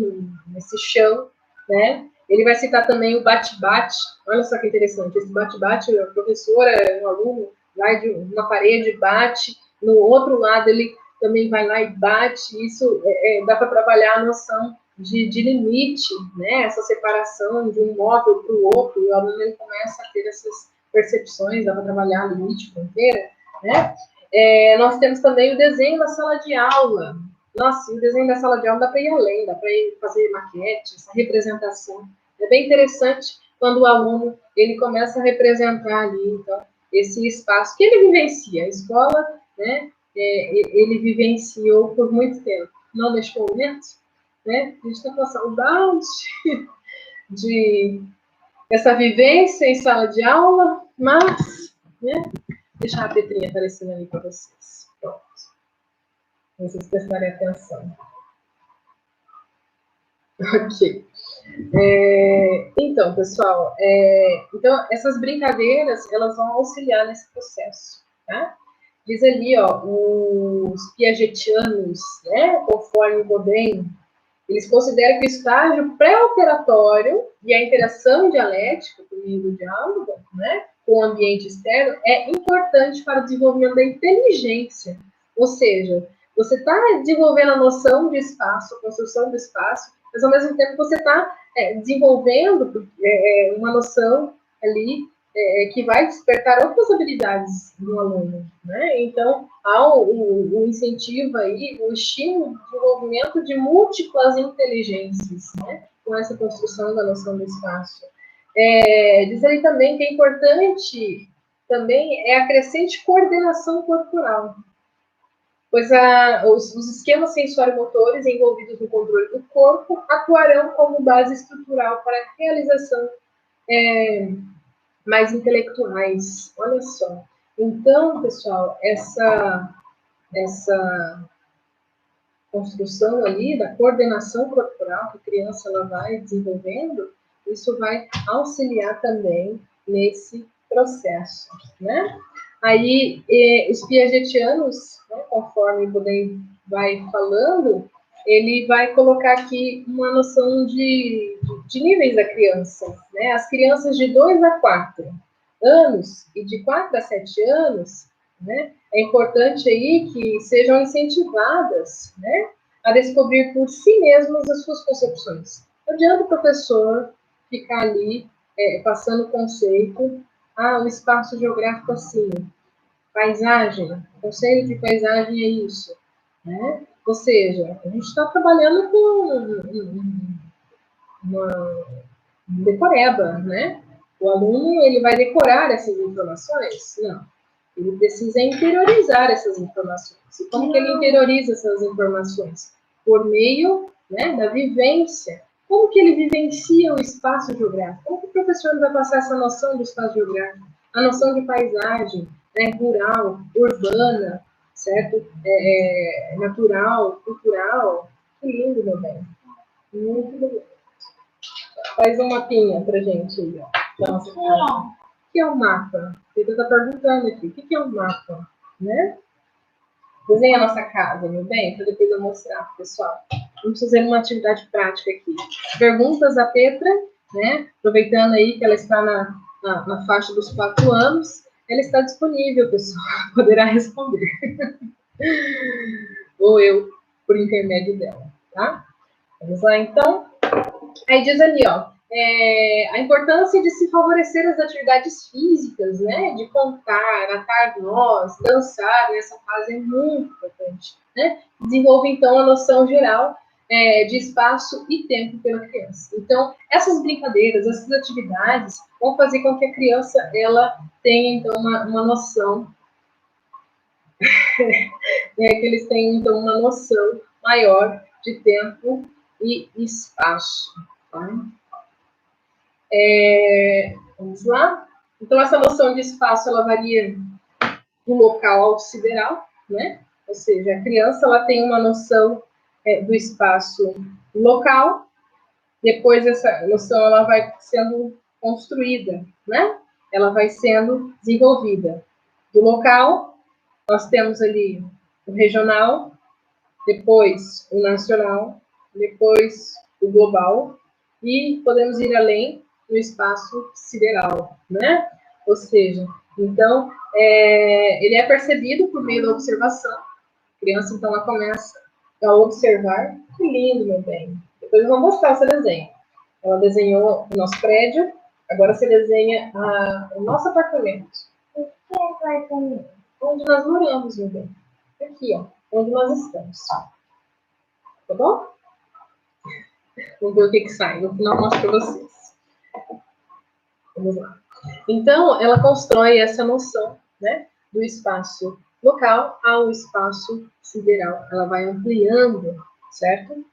nesse chão, né? Ele vai citar também o bate-bate. Olha só que interessante, esse bate-bate, a professora, um aluno, vai de uma parede, bate, no outro lado ele também vai lá e bate. Isso dá para trabalhar a noção de limite, né? Essa separação de um móvel para o outro, e o aluno ele começa a ter essas percepções, dá para trabalhar limite, fronteira, né? Nós temos também o desenho da sala de aula. Nossa, o desenho da sala de aula dá para ir além, dá para ir fazer maquete, essa representação. É bem interessante quando o aluno ele começa a representar ali, então, esse espaço que ele vivencia. A escola, né? Ele vivenciou por muito tempo. Não neste momento, né? A gente está com saudade de essa vivência em sala de aula, mas, né? Deixar a Petrinha aparecendo ali para vocês. Pronto. Vocês prestarem atenção. Ok. Então, pessoal, então essas brincadeiras, elas vão auxiliar nesse processo, tá? Diz ali, ó, os piagetianos, né, conforme Bourdieu, eles consideram que o estágio pré-operatório e a interação dialética por meio do diálogo, né, com o ambiente externo é importante para o desenvolvimento da inteligência. Ou seja, você está desenvolvendo a noção de espaço, a construção do espaço, mas ao mesmo tempo você está desenvolvendo uma noção ali que vai despertar outras habilidades no aluno, né? Então, há o incentivo aí, o estímulo de desenvolvimento de múltiplas inteligências, né? Com essa construção da noção do espaço. Diz aí também que é importante também a crescente coordenação corporal, pois os esquemas sensório-motores envolvidos no controle do corpo atuarão como base estrutural para a realização mais intelectuais. Olha só. Então, pessoal, essa construção ali da coordenação corporal que a criança ela vai desenvolvendo, isso vai auxiliar também nesse processo, né? Aí, os piagetianos, né, conforme o Bourdieu vai falando, ele vai colocar aqui uma noção de níveis da criança, né? As crianças de 2 a 4 anos e de 4 a 7 anos, né? É importante aí que sejam incentivadas, né, a descobrir por si mesmas as suas concepções. Não adianta o professor ficar ali passando conceito, o espaço geográfico assim, paisagem, conceito de paisagem é isso, né? Ou seja, a gente está trabalhando com uma decoreba, né? O aluno ele vai decorar essas informações? Não. Ele precisa interiorizar essas informações. E como que ele interioriza essas informações? Por meio, né, da vivência. Como que ele vivencia o espaço geográfico? Como que o professor vai passar essa noção do espaço geográfico? A noção de paisagem, né, rural, urbana, certo? Natural, cultural. Que lindo, meu bem. Muito legal. Faz um mapinha pra gente aí, ó. Nossa, o que é um mapa? Você está perguntando aqui, o que é um mapa? Né? Desenha a nossa casa, meu bem, para depois eu mostrar pro pessoal. Vamos fazer uma atividade prática aqui. Perguntas a Petra, né? Aproveitando aí que ela está na faixa dos 4 anos, ela está disponível, pessoal, poderá responder. Ou eu, por intermédio dela, tá? Vamos lá, então. Aí diz ali, ó, a importância de se favorecer as atividades físicas, né? De contar, atar nós, dançar nessa fase é muito importante, né? Desenvolve, então, a noção geral de espaço e tempo pela criança. Então, essas brincadeiras, essas atividades vão fazer com que a criança, ela tenha, então, uma noção, que eles tenham, então, uma noção maior de tempo e espaço, tá? Vamos lá? Então, essa noção de espaço, ela varia do local ao sideral, né? Ou seja, a criança, ela tem uma noção do espaço local, depois essa noção, ela vai sendo construída, né? Ela vai sendo desenvolvida. Do local, nós temos ali o regional, depois o nacional, depois o global, e podemos ir além no espaço sideral, né? Ou seja, então, ele é percebido por meio da observação. A criança, então, ela começa a observar. Que lindo, meu bem. Depois eu vou mostrar o seu desenho. Ela desenhou o nosso prédio, agora você desenha o nosso apartamento. O que é apartamento? Onde nós moramos, meu bem. Aqui, ó, onde nós estamos. Tá bom? Vamos ver o que sai. No final eu mostro para vocês. Vamos lá. Então, ela constrói essa noção, né, do espaço local ao espaço sideral. Ela vai ampliando, certo?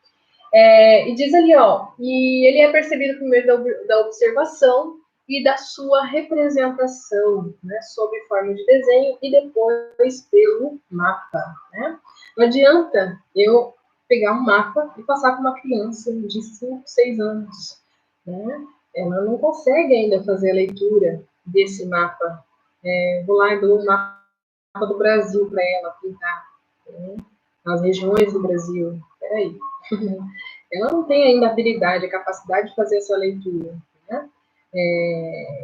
E diz ali, ó, e ele é percebido por meio da observação e da sua representação, né, sob forma de desenho e depois pelo mapa, né? Não adianta eu pegar um mapa e passar para uma criança de 5, 6 anos, né? Ela não consegue ainda fazer a leitura desse mapa. Vou lá e dou um mapa do Brasil para ela pintar, né? As regiões do Brasil. Peraí. Ela não tem ainda a habilidade, a capacidade de fazer essa leitura, né?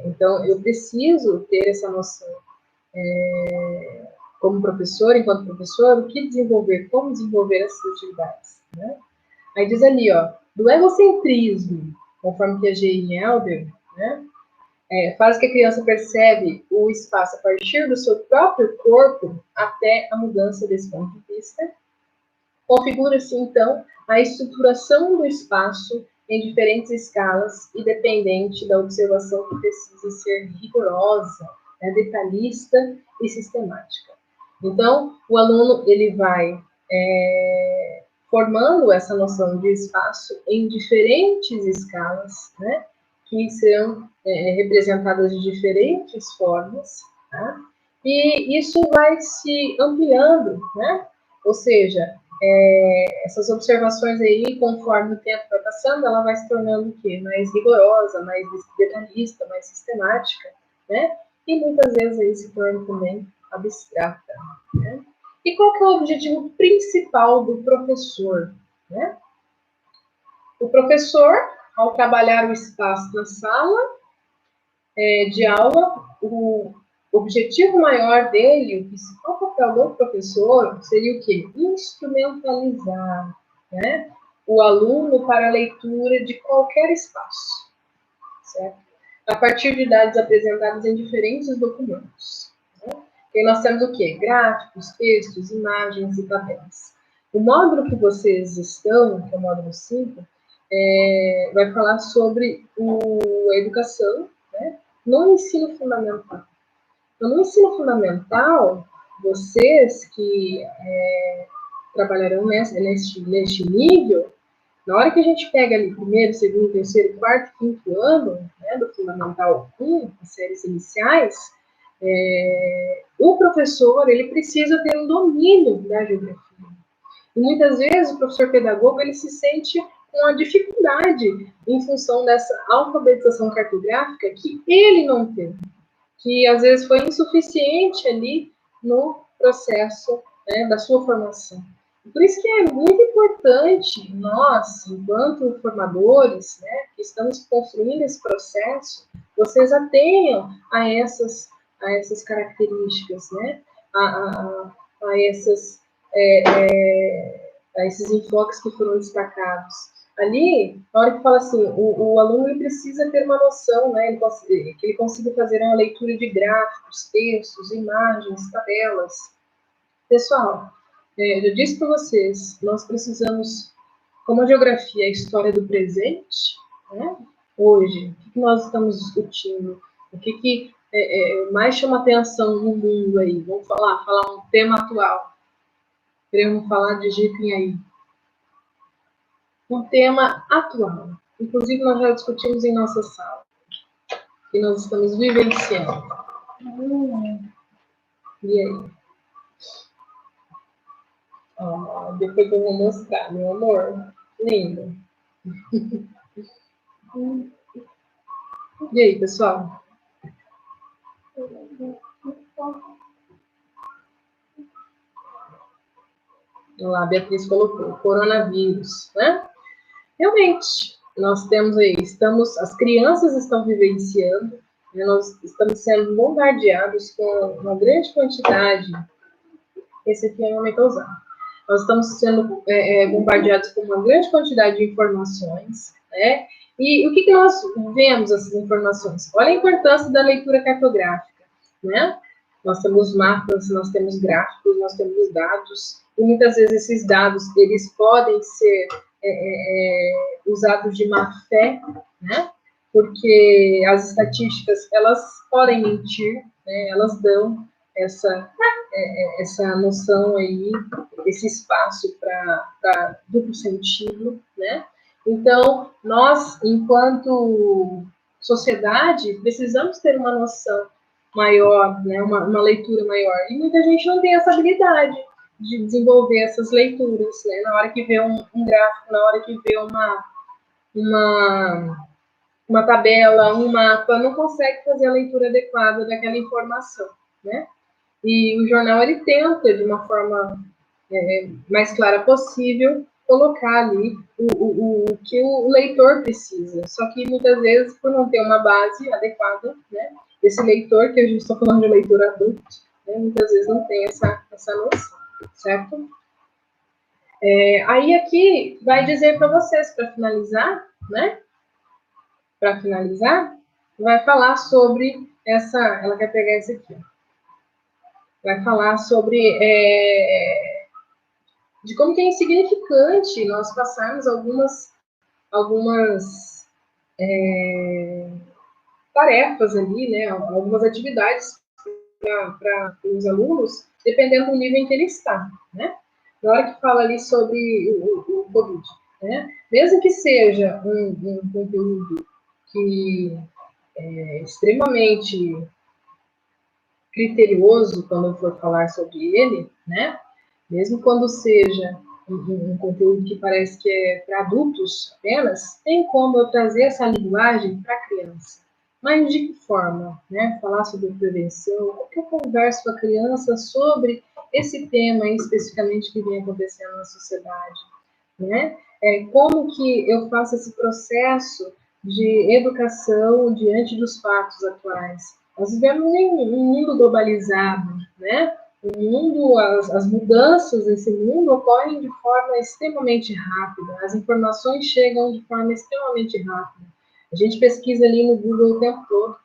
Então, eu preciso ter essa noção como professor, enquanto professor, o que desenvolver, como desenvolver essas atividades, né? Aí diz ali, ó, do egocentrismo, conforme que a Jane Elder, né, faz que a criança percebe o espaço a partir do seu próprio corpo até a mudança desse ponto de vista. Configura-se, então, a estruturação do espaço em diferentes escalas e dependente da observação que precisa ser rigorosa, detalhista e sistemática. Então, o aluno ele vai formando essa noção de espaço em diferentes escalas, né, que serão representadas de diferentes formas, tá? E isso vai se ampliando, né? Ou seja, essas observações aí, conforme o tempo vai passando, ela vai se tornando o quê? Mais rigorosa, mais detalhista, mais sistemática, né? E muitas vezes aí se torna também abstrata, né? E qual que é o objetivo principal do professor, né? O professor, ao trabalhar o espaço na sala de aula, o objetivo maior dele, o principal papel do professor, seria o quê? Instrumentalizar, né, o aluno para a leitura de qualquer espaço, certo? A partir de dados apresentados em diferentes documentos. Né? E nós temos o quê? Gráficos, textos, imagens e tabelas. O módulo que vocês estão, que é o módulo 5, vai falar sobre a educação, né, no ensino fundamental. Então, no ensino fundamental, vocês que trabalharão neste nível, na hora que a gente pega ali primeiro, segundo, terceiro, quarto, quinto ano, né, do Fundamental 1, as séries iniciais, o professor ele precisa ter um domínio da geografia. E muitas vezes o professor pedagogo ele se sente com a dificuldade em função dessa alfabetização cartográfica que ele não tem, que às vezes foi insuficiente ali no processo, né, da sua formação. Por isso que é muito importante nós, enquanto formadores, né, que estamos construindo esse processo, vocês atenham a essas características, né, a esses enfoques que foram destacados. Ali, na hora que fala assim, o aluno ele precisa ter uma noção, né, que ele consiga fazer uma leitura de gráficos, textos, imagens, tabelas. Pessoal, eu disse para vocês, nós precisamos, como a geografia é a história do presente, né, hoje, o que nós estamos discutindo, o que mais chama atenção no mundo aí? Vamos falar um tema atual. Queremos falar de Jequinhaí. Um tema atual. Inclusive, nós já discutimos em nossa sala. Que nós estamos vivenciando. E aí? Depois eu vou mostrar, meu amor. Lindo. E aí, pessoal? Olha lá, a Beatriz colocou, coronavírus, né? Realmente, nós temos aí, as crianças estão vivenciando, né, nós estamos sendo bombardeados com uma grande quantidade, esse aqui é o momento usado, nós estamos sendo bombardeados com uma grande quantidade de informações, né? E o que nós vemos essas informações? Olha a importância da leitura cartográfica, né? Nós temos mapas, nós temos gráficos, nós temos dados, e muitas vezes esses dados, eles podem ser usados de má fé, né? Porque as estatísticas, elas podem mentir, né? Elas dão essa noção aí, esse espaço para duplo sentido, né? Então, nós, enquanto sociedade, precisamos ter uma noção maior, né? uma leitura maior. E muita gente não tem essa habilidade de desenvolver essas leituras, né? Na hora que vê um gráfico, na hora que vê uma tabela, um mapa, não consegue fazer a leitura adequada daquela informação, né? E o jornal, ele tenta, de uma forma mais clara possível, colocar ali o que o leitor precisa. Só que, muitas vezes, por não ter uma base adequada, né, esse leitor, que a gente está falando de leitor adulto, né, muitas vezes não tem essa noção, certo? Aí, aqui, vai dizer para vocês, para finalizar, né? Para finalizar, vai falar sobre ela quer pegar esse aqui, ó. Vai falar sobre de como que é insignificante nós passarmos algumas tarefas ali, né, algumas atividades para os alunos, dependendo do nível em que ele está, né? Na hora que fala ali sobre o Covid, né? Mesmo que seja um conteúdo que é extremamente criterioso quando eu for falar sobre ele, né? Mesmo quando seja um conteúdo que parece que é para adultos apenas, tem como eu trazer essa linguagem para a criança. Mas de que forma? Né? Falar sobre prevenção, como que eu converso com a criança sobre esse tema especificamente que vem acontecendo na sociedade? Né? Como que eu faço esse processo de educação diante dos fatos atuais? Nós vivemos em um mundo globalizado, né? O mundo, as mudanças nesse mundo ocorrem de forma extremamente rápida, as informações chegam de forma extremamente rápida. A gente pesquisa ali no Google o tempo todo,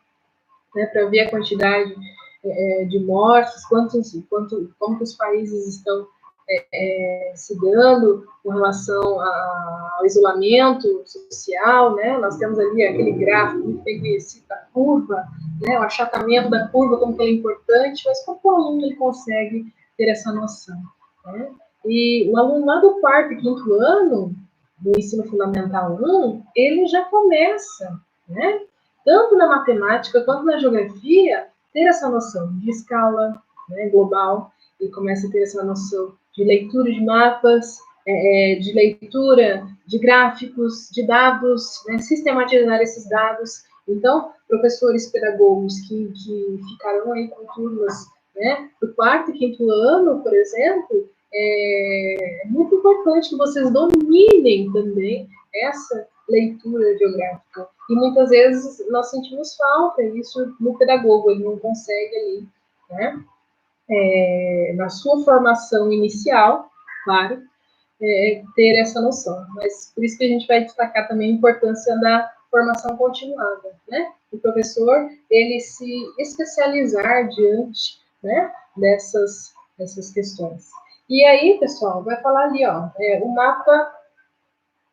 né, para ver a quantidade de mortes, como que os países estão se dando com relação ao isolamento social, né? Nós temos ali aquele gráfico muito bem conhecido da curva né, o achatamento da curva, como que ele é importante, mas como o aluno ele consegue ter essa noção, né? E o aluno lá do quarto e quinto ano, do ensino fundamental 1, ele já começa, né, tanto na matemática quanto na geografia, ter essa noção de escala, né, global, e começa a ter essa noção de leitura de mapas, de leitura de gráficos, de dados, né, sistematizar esses dados. Então, professores pedagogos que ficarão aí com turmas, né, do quarto e quinto ano, por exemplo, é muito importante que vocês dominem também essa leitura geográfica. E muitas vezes nós sentimos falta, isso no pedagogo, ele não consegue ali, né, na sua formação inicial, claro, ter essa noção. Mas por isso que a gente vai destacar também a importância da formação continuada, né? O professor, ele se especializar diante, né, dessas questões. E aí, pessoal, vai falar ali, ó, o mapa,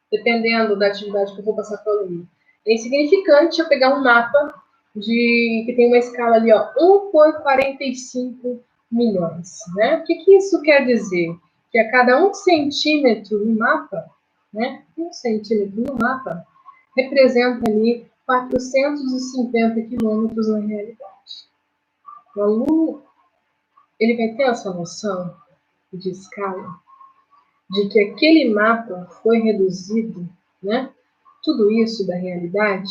dependendo da atividade que eu vou passar para o aluno. É insignificante eu pegar um mapa que tem uma escala ali, ó, 1 por 45 milhões, né? O que isso quer dizer? Que a cada 1 centímetro no mapa, né? 1 centímetro no mapa representa ali 450 quilômetros na realidade. O aluno, ele vai ter essa noção de escala, de que aquele mapa foi reduzido, né? Tudo isso da realidade.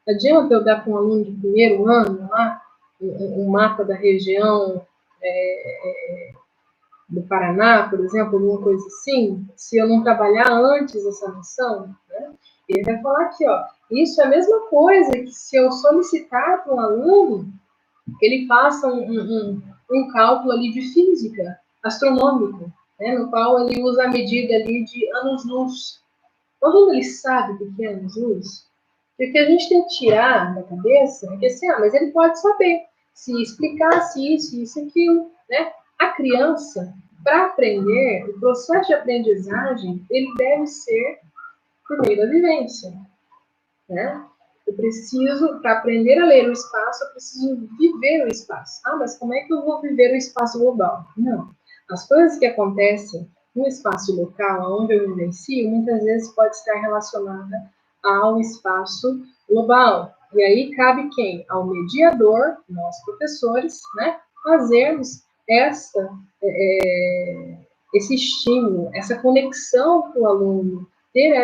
Adianta eu dar para um aluno de primeiro ano lá um mapa da região do Paraná, por exemplo, alguma coisa assim, se eu não trabalhar antes essa noção, né? Ele vai falar aqui, ó, isso é a mesma coisa que se eu solicitar para um aluno que ele faça um cálculo ali de física astronômica, né, no qual ele usa a medida ali de anos-luz. O aluno ele sabe o que é anos-luz? E o que a gente tem que tirar da cabeça é que assim, mas ele pode saber se explicasse isso, aquilo, né? A criança, para aprender, o processo de aprendizagem, ele deve ser por meio da vivência, né? Eu preciso, para aprender a ler o espaço, eu preciso viver o espaço. Ah, mas como é que eu vou viver o espaço global? Não. As coisas que acontecem no espaço local, onde eu vivencio, muitas vezes pode estar relacionada ao espaço global. E aí cabe quem? Ao mediador, nós professores, né? Fazermos esse estímulo, essa conexão para o aluno, ter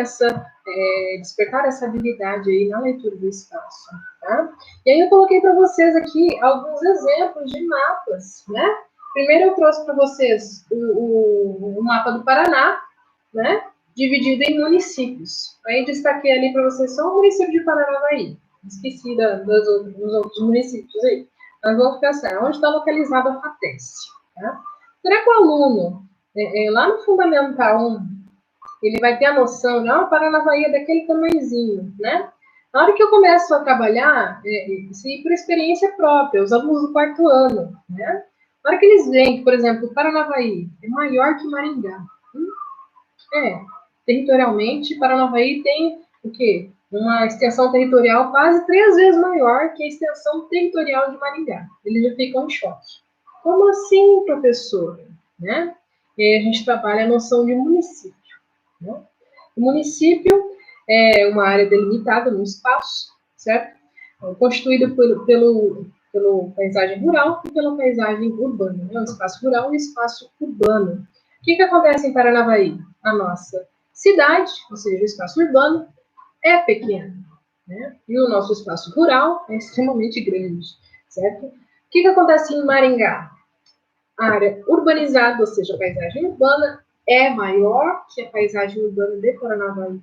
despertar essa habilidade aí na leitura do espaço, tá? E aí eu coloquei para vocês aqui alguns exemplos de mapas, né? Primeiro eu trouxe para vocês o mapa do Paraná, né? Dividido em municípios. Aí destaquei ali para vocês só o município de Paranavaí. Esqueci dos outros municípios aí. Mas vamos pensar, onde está localizada a FATES? Tá? Será que o aluno, lá no Fundamental 1, ele vai ter a noção de, Paranavaí é daquele tamanhozinho, né? Na hora que eu começo a trabalhar, isso por experiência própria, os alunos do quarto ano, né? Na hora que eles veem que, por exemplo, Paranavaí é maior que Maringá. Territorialmente, Paranavaí tem o quê? Uma extensão territorial quase 3 vezes maior que a extensão territorial de Maringá. Eles já ficam em choque. Como assim, professor? Né? E a gente trabalha a noção de município. Né? O município é uma área delimitada num espaço, certo? Constituído pela paisagem rural e pela paisagem urbana. Né? O espaço rural e o espaço urbano. O que acontece em Paranavaí? A nossa cidade, ou seja, o espaço urbano, é pequeno. Né? E o nosso espaço rural é extremamente grande, certo? O que acontece em Maringá? A área urbanizada, ou seja, a paisagem urbana, é maior que a paisagem urbana de Paranavaí.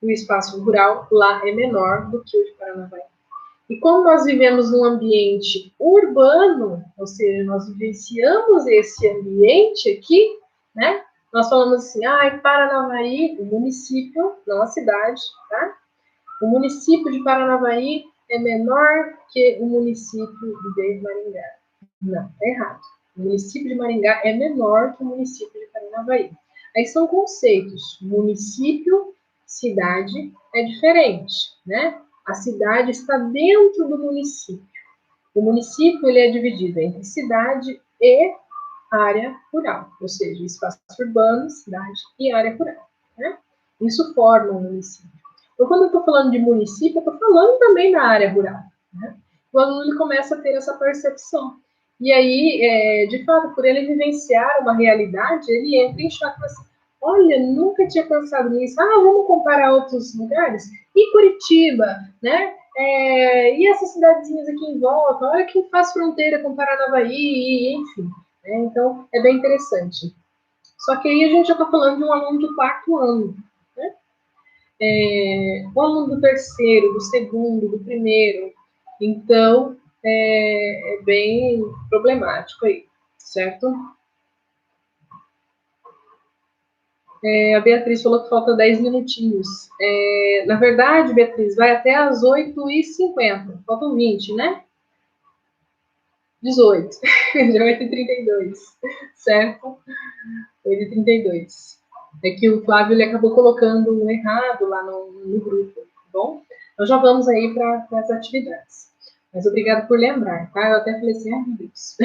O espaço rural lá é menor do que o de Paranavaí. E como nós vivemos num ambiente urbano, ou seja, nós vivenciamos esse ambiente aqui, né? Nós falamos assim, Paranavaí, o município, não a cidade, tá? O município de Paranavaí é menor que o município de Maringá. Não, tá errado. O município de Maringá é menor que o município de Paranavaí. Aí são conceitos. Município, cidade é diferente, né? A cidade está dentro do município. O município ele é dividido entre cidade e área rural, ou seja, espaço urbano, cidade e área rural. Né? Isso forma um município. Então, quando eu estou falando de município, eu estou falando também da área rural. Né? O aluno ele começa a ter essa percepção. E aí, de fato, por ele vivenciar uma realidade, ele entra em choque assim, olha, nunca tinha pensado nisso. Ah, vamos comparar outros lugares? E Curitiba, né? E essas cidadezinhas aqui em volta, olha que faz fronteira com Paranavaí, enfim. Então, é bem interessante. Só que aí a gente já está falando de um aluno do quarto ano. Né? O aluno do terceiro, do segundo, do primeiro. Então, é bem problemático aí, certo? A Beatriz falou que falta 10 minutinhos. Na verdade, Beatriz, vai até as 8h50. Faltam 20, né? 18. Já 8h32, certo? 8h32. É que o Flávio ele acabou colocando um errado lá no grupo, tá bom? Então já vamos aí para as atividades. Mas obrigado por lembrar, tá? Eu até falei assim, ai meu Deus.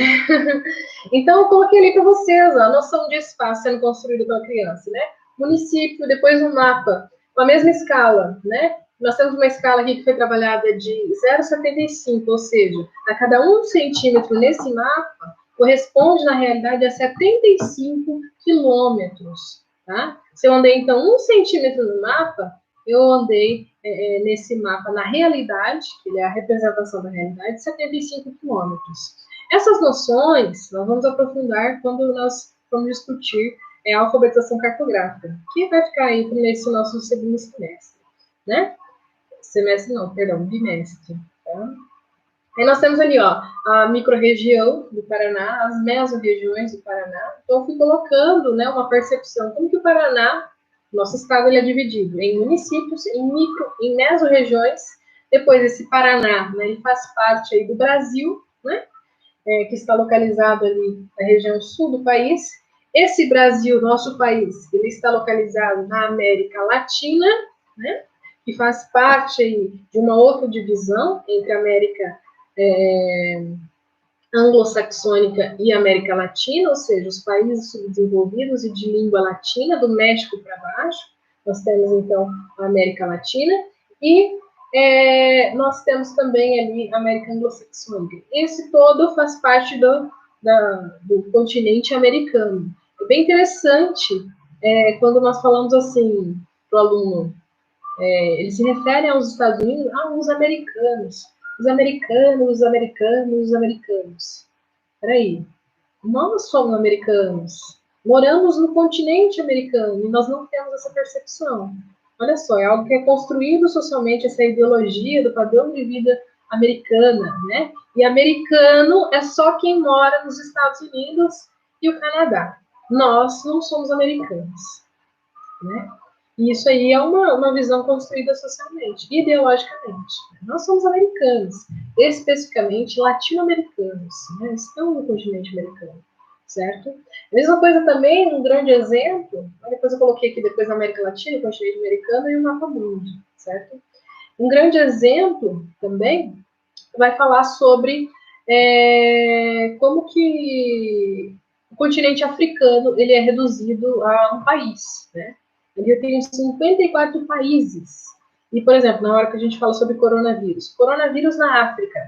Então eu coloquei ali para vocês ó, a noção de espaço sendo construído pela criança, né? Município, depois um mapa, com a mesma escala, né? Nós temos uma escala aqui que foi trabalhada de 0,75, ou seja, a cada 1 centímetro nesse mapa corresponde, na realidade, a 75 quilômetros. Tá? Se eu andei, então, 1 centímetro no mapa, eu andei nesse mapa, na realidade, que ele é a representação da realidade, 75 quilômetros. Essas noções, nós vamos aprofundar quando nós vamos discutir a alfabetização cartográfica, que vai ficar aí nesse nosso segundo semestre. Né? Semestre não, perdão, bimestre. Tá? Aí nós temos ali, ó, a microrregião do Paraná, as mesorregiões do Paraná. Então, eu fui colocando, né, uma percepção. Como que o Paraná, nosso estado, ele é dividido em municípios, em mesorregiões. Depois, esse Paraná, né, ele faz parte aí do Brasil, né, que está localizado ali na região sul do país. Esse Brasil, nosso país, ele está localizado na América Latina, né, que faz parte aí de uma outra divisão entre a América anglo-saxônica e América Latina, ou seja, os países subdesenvolvidos e de língua latina, do México para baixo. Nós temos, então, a América Latina e nós temos também ali a América anglo-saxônica. Esse todo faz parte do continente americano. É bem interessante quando nós falamos assim para o aluno, eles se referem aos Estados Unidos, os americanos. Os americanos, os americanos, os americanos. Peraí, nós somos americanos, moramos no continente americano e nós não temos essa percepção. Olha só, é algo que é construído socialmente, essa ideologia do padrão de vida americana, né? E americano é só quem mora nos Estados Unidos e o Canadá. Nós não somos americanos, né? E isso aí é uma visão construída socialmente, ideologicamente. Nós somos americanos, especificamente latino-americanos, né? Estão no continente americano, certo? A mesma coisa também, um grande exemplo, depois eu coloquei aqui depois da América Latina, o continente americano e o mapa mundo, certo? Um grande exemplo também vai falar sobre como que o continente africano ele é reduzido a um país, né? Ele tem 54 países. E, por exemplo, na hora que a gente fala sobre coronavírus na África.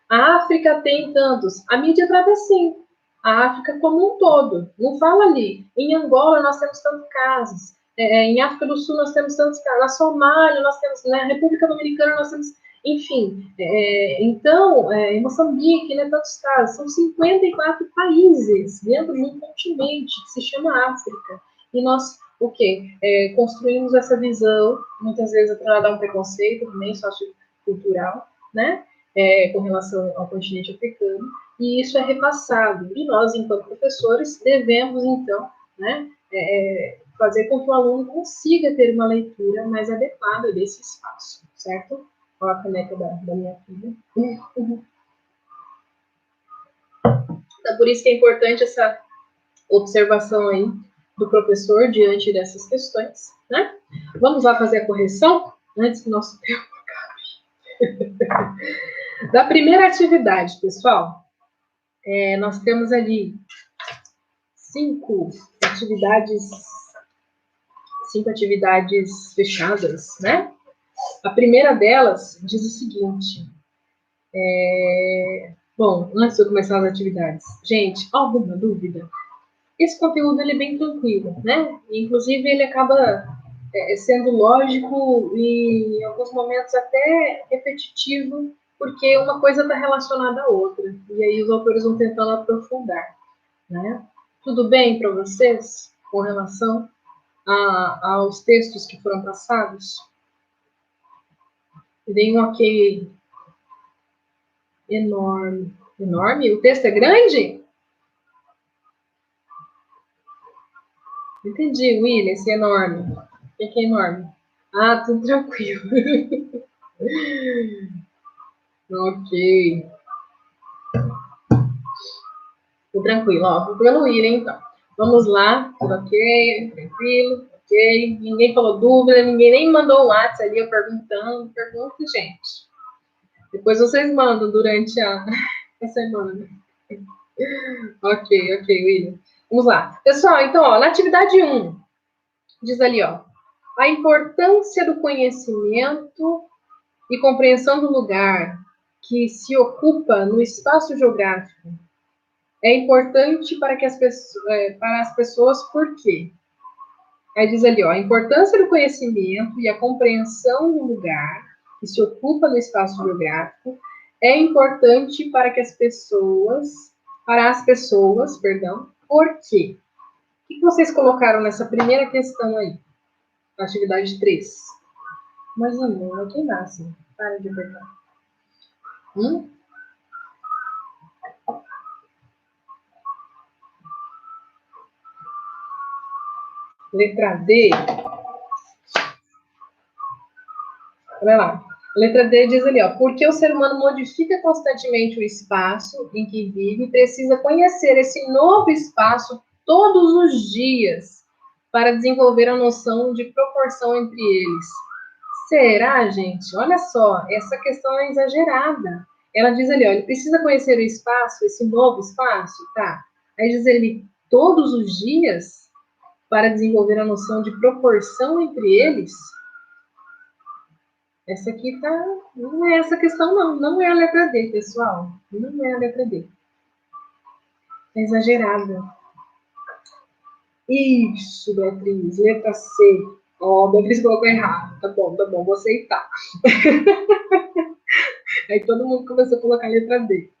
A África tem tantos. A mídia trata assim. A África como um todo. Não fala ali. Em Angola nós temos tantos casos. Em África do Sul nós temos tantos casos. Na Somália nós temos. Na República Dominicana nós temos. Enfim. Então, em Moçambique, né, tantos casos. São 54 países dentro de um continente que se chama África. E nós o quê? Construímos essa visão, muitas vezes atrelada a um preconceito também sociocultural, né? Com relação ao continente africano, e isso é repassado. E nós, enquanto professores, devemos, então, né, fazer com que o aluno consiga ter uma leitura mais adequada desse espaço, certo? Olha a caneca da minha filha. Então, por isso que é importante essa observação aí do professor diante dessas questões, né? Vamos lá fazer a correção antes que nosso tempo acabe. Da primeira atividade, pessoal, nós temos ali 5 atividades fechadas, né? A primeira delas diz o seguinte, bom, antes de eu começar as atividades, gente, alguma dúvida? Esse conteúdo ele é bem tranquilo, né? Inclusive ele acaba sendo lógico e em alguns momentos até repetitivo, porque uma coisa está relacionada à outra. E aí os autores vão tentando aprofundar, né? Tudo bem para vocês com relação aos textos que foram passados? Dei um ok enorme. Enorme? O texto é grande? Entendi, William, esse é enorme. O que é enorme? Ah, tudo tranquilo. Ok. Tudo tranquilo. Ó, vou pelo William, então. Vamos lá. Tudo ok, tranquilo, ok. Ninguém falou dúvida, ninguém nem mandou um WhatsApp ali, eu perguntando. Pergunta, gente. Depois vocês mandam durante a semana. Ok, William. Vamos lá. Pessoal, então, ó, na atividade 1, diz ali, ó, a importância do conhecimento e compreensão do lugar que se ocupa no espaço geográfico é importante para as pessoas, por quê? Aí diz ali, ó, a importância do conhecimento e a compreensão do lugar que se ocupa no espaço geográfico é importante para as pessoas, perdão, por quê? O que vocês colocaram nessa primeira questão aí? Atividade 3. Mas não, quem nasce? Para de apertar. Letra D. Olha lá. Letra D diz ali, ó, porque o ser humano modifica constantemente o espaço em que vive e precisa conhecer esse novo espaço todos os dias para desenvolver a noção de proporção entre eles. Será, gente? Olha só, essa questão é exagerada. Ela diz ali, ó, ele precisa conhecer o espaço, esse novo espaço, tá? Aí diz ele, todos os dias para desenvolver a noção de proporção entre eles. Essa aqui tá. Não é essa questão, não. Não é a letra D, pessoal. Não é a letra D. É exagerada. Isso, Beatriz. Letra C. Ó, oh, Beatriz colocou errado. Tá bom, vou aceitar. Aí todo mundo começou a colocar a letra D.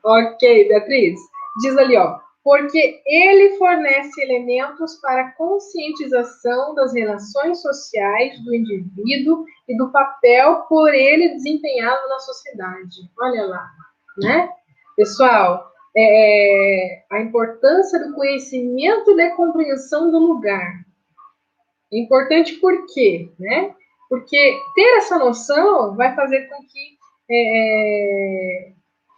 Ok, Beatriz. Diz ali, ó. Porque ele fornece elementos para a conscientização das relações sociais do indivíduo e do papel por ele desempenhado na sociedade. Olha lá, né? Pessoal, a importância do conhecimento e da compreensão do lugar. É importante por quê? Né? Porque ter essa noção vai fazer com que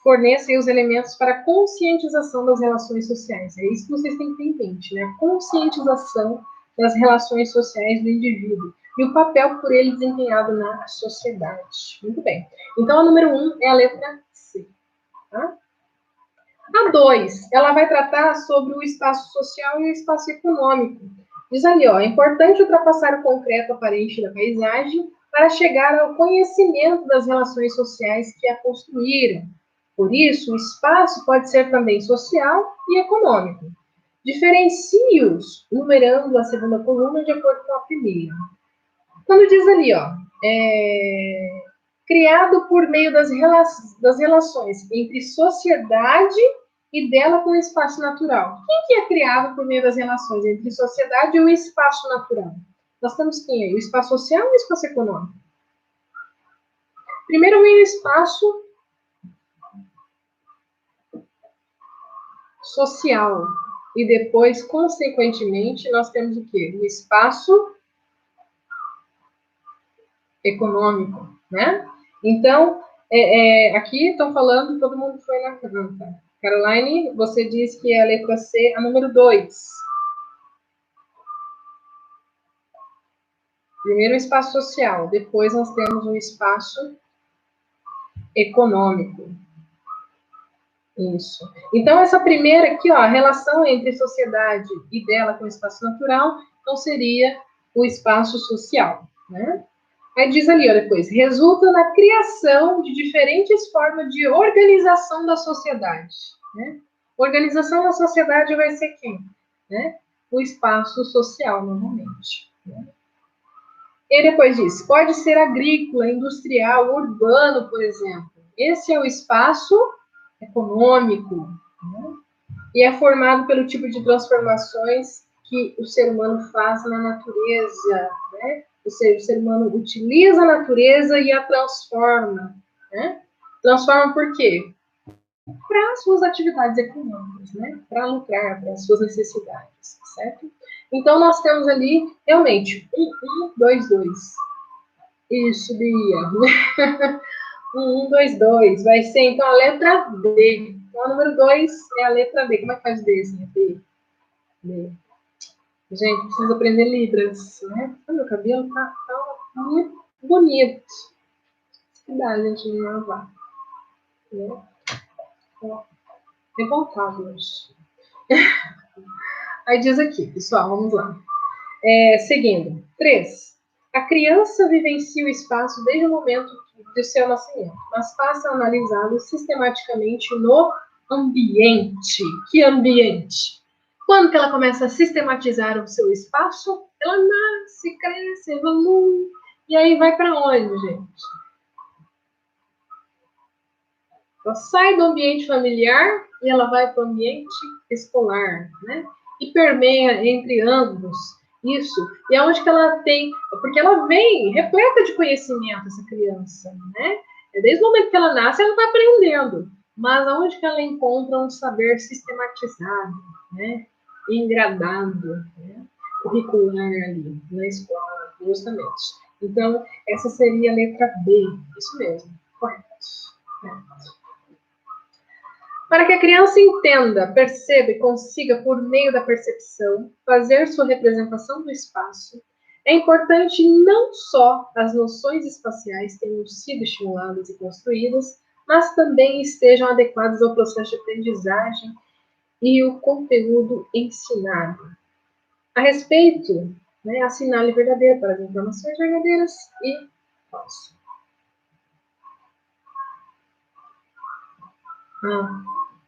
forneça os elementos para a conscientização das relações sociais. É isso que vocês têm que ter em mente, né? Conscientização das relações sociais do indivíduo e o papel por ele desempenhado na sociedade. Muito bem. Então, a número 1 é a letra C. Tá? A 2, ela vai tratar sobre o espaço social e o espaço econômico. Diz ali, ó, é importante ultrapassar o concreto aparente da paisagem para chegar ao conhecimento das relações sociais que a construíram. Por isso, o espaço pode ser também social e econômico. Diferencie-os numerando a segunda coluna de acordo com a primeira. Quando diz ali, ó, criado por meio das relações entre sociedade e dela com o espaço natural. Quem que é criado por meio das relações entre sociedade e o espaço natural? Nós temos quem aí? O espaço social ou o espaço econômico? Primeiro vem o espaço social e depois, consequentemente, nós temos o quê? O espaço econômico, né? Então, aqui estão falando, todo mundo foi na pergunta. Caroline, você diz que é a letra C, a número 2. Primeiro o espaço social, depois nós temos o espaço econômico. Isso. Então, essa primeira aqui, ó, a relação entre sociedade e dela com o espaço natural, então seria o espaço social, né? Aí diz ali, ó, depois, resulta na criação de diferentes formas de organização da sociedade, né? Organização da sociedade vai ser quem? Né? O espaço social, normalmente. Né? E depois diz, pode ser agrícola, industrial, urbano, por exemplo. Esse é o espaço econômico, né? E é formado pelo tipo de transformações que o ser humano faz na natureza, né? Ou seja, o ser humano utiliza a natureza e a transforma, né? Transforma por quê? Para as suas atividades econômicas, né? Para lucrar, para as suas necessidades, certo? Então, nós temos ali, realmente, 2. Isso, Bia. 2. Vai ser, então, a letra D. Então, a número 2 é a letra D. Como é que faz D, assim? D. D. Gente, preciso aprender Libras, né? O meu cabelo tá muito bonito. Que dá, gente, me lavar. Né? Revoltado hoje. Aí diz aqui, pessoal, vamos lá. Seguindo. 3. A criança vivencia o espaço desde o momento de seu nascimento, mas passa a analisá-lo sistematicamente no ambiente. Que ambiente? Quando que ela começa a sistematizar o seu espaço, ela nasce, cresce, evolui, e aí vai para onde, gente? Ela sai do ambiente familiar e ela vai para o ambiente escolar, né? E permeia entre ambos isso. E é onde que ela tem, porque ela vem repleta de conhecimento, essa criança, né? Desde o momento que ela nasce, ela está aprendendo. Mas aonde que ela encontra um saber sistematizado, né? Engradado, né? Curricular ali, na escola, justamente. Então, essa seria a letra B. Isso mesmo, correto. Para que a criança entenda, perceba e consiga, por meio da percepção, fazer sua representação do espaço, é importante não só as noções espaciais tenham sido estimuladas e construídas, mas também estejam adequadas ao processo de aprendizagem e o conteúdo ensinado. A respeito, né, assinale verdadeiro para as informações verdadeiras e falso.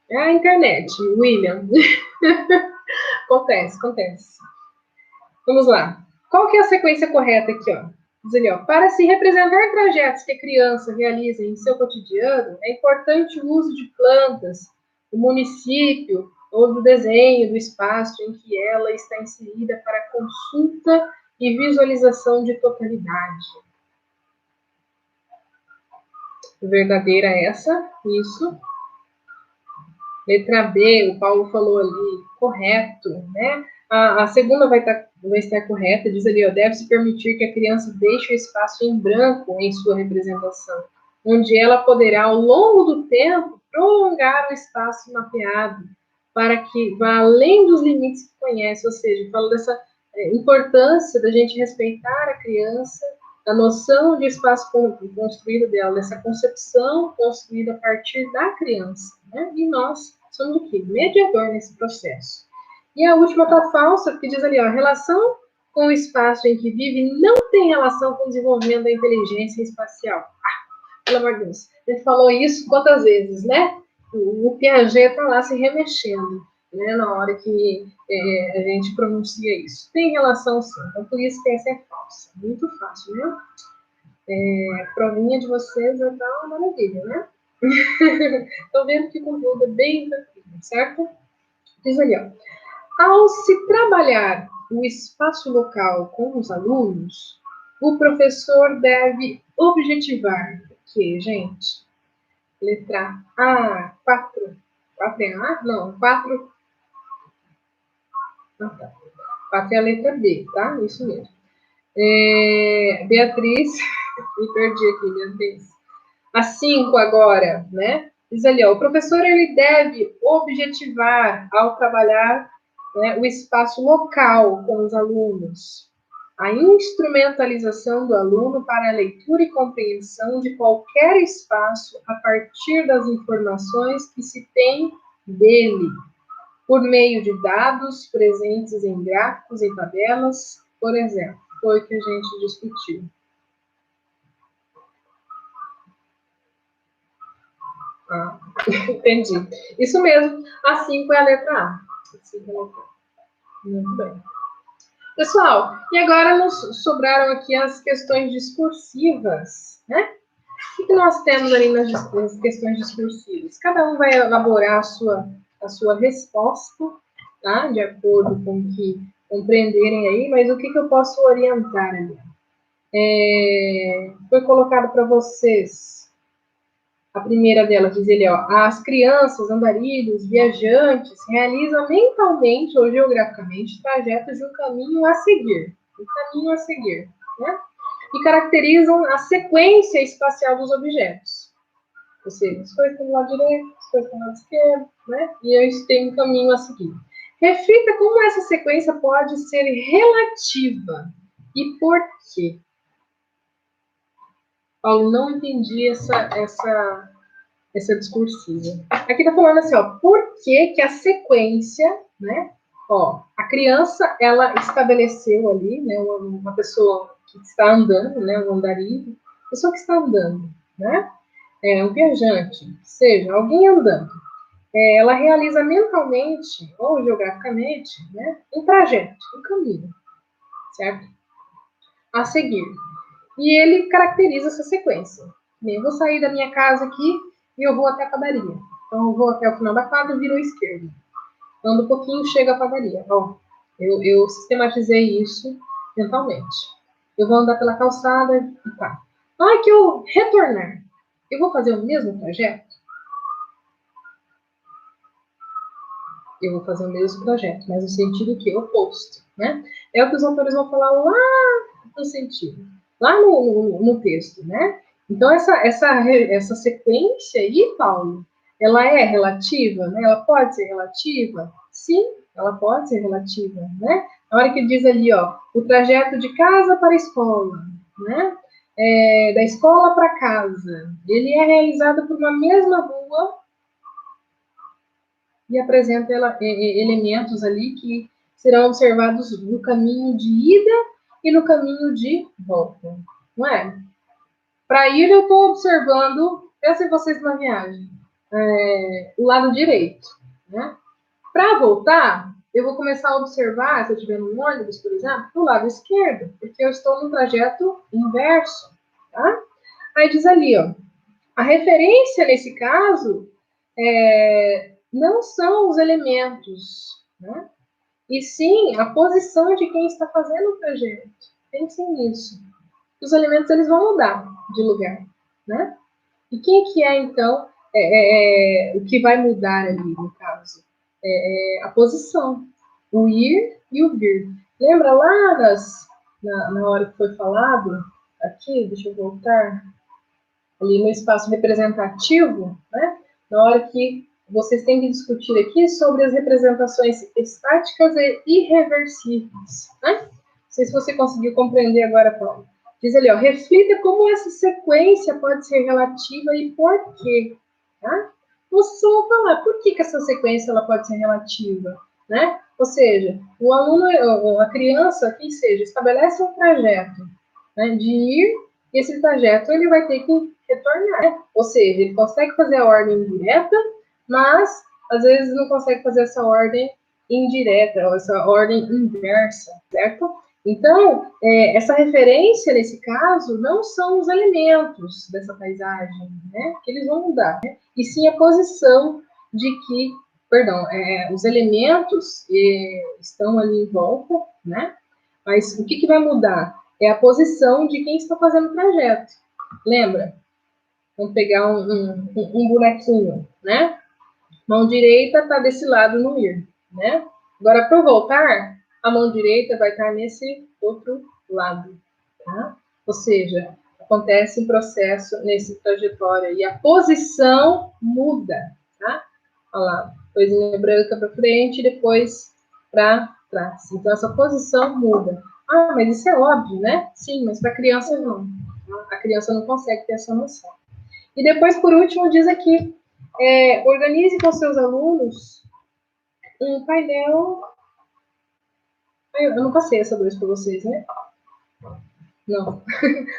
É a internet, William. Acontece. Vamos lá. Qual que é a sequência correta aqui, ó? Diz ali, ó. Para se representar trajetos que a criança realiza em seu cotidiano, é importante o uso de plantas, do município ou do desenho do espaço em que ela está inserida para consulta e visualização de totalidade. Verdadeira essa, isso. Letra B, o Paulo falou ali, correto, né? A segunda vai estar correta, diz ali, ó, deve-se permitir que a criança deixe o espaço em branco em sua representação, onde ela poderá, ao longo do tempo, prolongar o espaço mapeado, para que vá além dos limites que conhece, ou seja, fala dessa importância da gente respeitar a criança, da noção de espaço construído dela, dessa concepção construída a partir da criança, né? E nós somos o quê? Mediador nesse processo. E a última está falsa, porque diz ali, ó, a relação com o espaço em que vive não tem relação com o desenvolvimento da inteligência espacial. Pelo amor de Deus. A gente falou isso quantas vezes, né? O Piaget está lá se remexendo, né, na hora que a gente pronuncia isso. Tem relação sim, então por isso que essa é falsa. Muito fácil, né? Provinha de vocês vai dar uma maravilha, né? Estou vendo que conteúdo é bem tranquilo, certo? Diz ali, ó. Ao se trabalhar o espaço local com os alunos, o professor deve objetivar o quê, gente? Letra A, 4. 4 é A? Não, 4. Ah, tá. 4 é a letra B, tá? Isso mesmo. Beatriz, me perdi aqui, Beatriz. A 5 agora, né? Diz ali, ó, o professor ele deve objetivar ao trabalhar, né, o espaço local com os alunos. a instrumentalização do aluno para a leitura e compreensão de qualquer espaço a partir das informações que se tem dele, por meio de dados presentes em gráficos e tabelas, por exemplo. Foi o que a gente discutiu. Entendi. Isso mesmo. A 5 é a letra A. Muito bem. Pessoal, e agora nos sobraram aqui as questões discursivas, né? O que nós temos ali nas questões discursivas? Cada um vai elaborar a sua resposta, tá? De acordo com o que compreenderem aí, mas o que eu posso orientar ali? Foi colocado para vocês, a primeira delas diz ele, ó, as crianças, andarilhos, viajantes, realizam mentalmente ou geograficamente trajetos de um caminho a seguir. Um caminho a seguir, né? E caracterizam a sequência espacial dos objetos. Ou seja, as coisas estão do lado direito, as coisas estão do lado esquerdo, né? E eles têm um caminho a seguir. Reflita como essa sequência pode ser relativa e por quê. Paulo, não entendi essa discursiva. Aqui está falando assim, ó, por que a sequência, né? Ó, a criança, ela estabeleceu ali, né, uma pessoa que está andando, né, um andarilho, pessoa que está andando, né? Um viajante, seja, alguém andando. Ela realiza mentalmente ou geograficamente, né, um trajeto, um caminho, certo? A seguir. E ele caracteriza essa sequência. Eu vou sair da minha casa aqui e eu vou até a padaria. Então, eu vou até o final da quadra e viro à esquerda. Ando um pouquinho, chego à padaria. Ó, eu sistematizei isso mentalmente. Eu vou andar pela calçada e tá. Na hora que eu retornar, eu vou fazer o mesmo trajeto? Eu vou fazer o mesmo trajeto, mas no sentido que? Oposto, né? É o que os autores vão falar lá no sentido, lá no texto, né? Então, essa sequência aí, Paulo, ela é relativa, né? Ela pode ser relativa? Sim, ela pode ser relativa, né? Na hora que diz ali, ó, o trajeto de casa para a escola, né? Da escola para casa, ele é realizado por uma mesma rua e apresenta elementos ali que serão observados no caminho de ida e no caminho de volta, não é? Para ir, eu estou observando, pensem vocês na viagem, o lado direito, né? Para voltar, eu vou começar a observar, se eu estiver no ônibus, por exemplo, o lado esquerdo, porque eu estou no trajeto inverso, tá? Aí diz ali, ó, a referência nesse caso não são os elementos, né? E sim a posição de quem está fazendo o trajeto. Pensem nisso. Os elementos eles vão mudar de lugar, né? E quem que é, então, o que vai mudar ali, no caso? A posição, o ir e o vir. Lembra lá na hora que foi falado, aqui, deixa eu voltar, ali no espaço representativo, né? Na hora que vocês têm que discutir aqui sobre as representações estáticas e irreversíveis, né? Não sei se você conseguiu compreender agora, Paulo. Diz ali, ó, reflita como essa sequência pode ser relativa e por quê, tá? Vocês vão falar, por que essa sequência ela pode ser relativa, né? Ou seja, o aluno, a criança, quem seja, estabelece um trajeto, né, de ir, e esse trajeto ele vai ter que retornar, né? Ou seja, ele consegue fazer a ordem direta, mas às vezes não consegue fazer essa ordem indireta, ou essa ordem inversa, certo? Então, essa referência, nesse caso, não são os elementos dessa paisagem, né? Que eles vão mudar, né? E sim a posição de que, perdão, os elementos estão ali em volta, né? Mas o que vai mudar? É a posição de quem está fazendo o trajeto. Lembra? Vamos pegar um bonequinho, né? Mão direita está desse lado no ir, né? Agora, para eu voltar, a mão direita vai estar nesse outro lado, tá? Ou seja, acontece um processo nesse trajetória e a posição muda, tá? Olha lá, coisinha branca para frente e depois para trás. Então, essa posição muda. Ah, mas isso é óbvio, né? Sim, mas para a criança não. A criança não consegue ter essa noção. E depois, por último, diz aqui, organize com seus alunos um painel. Eu não passei essa 2 para vocês, né? Não,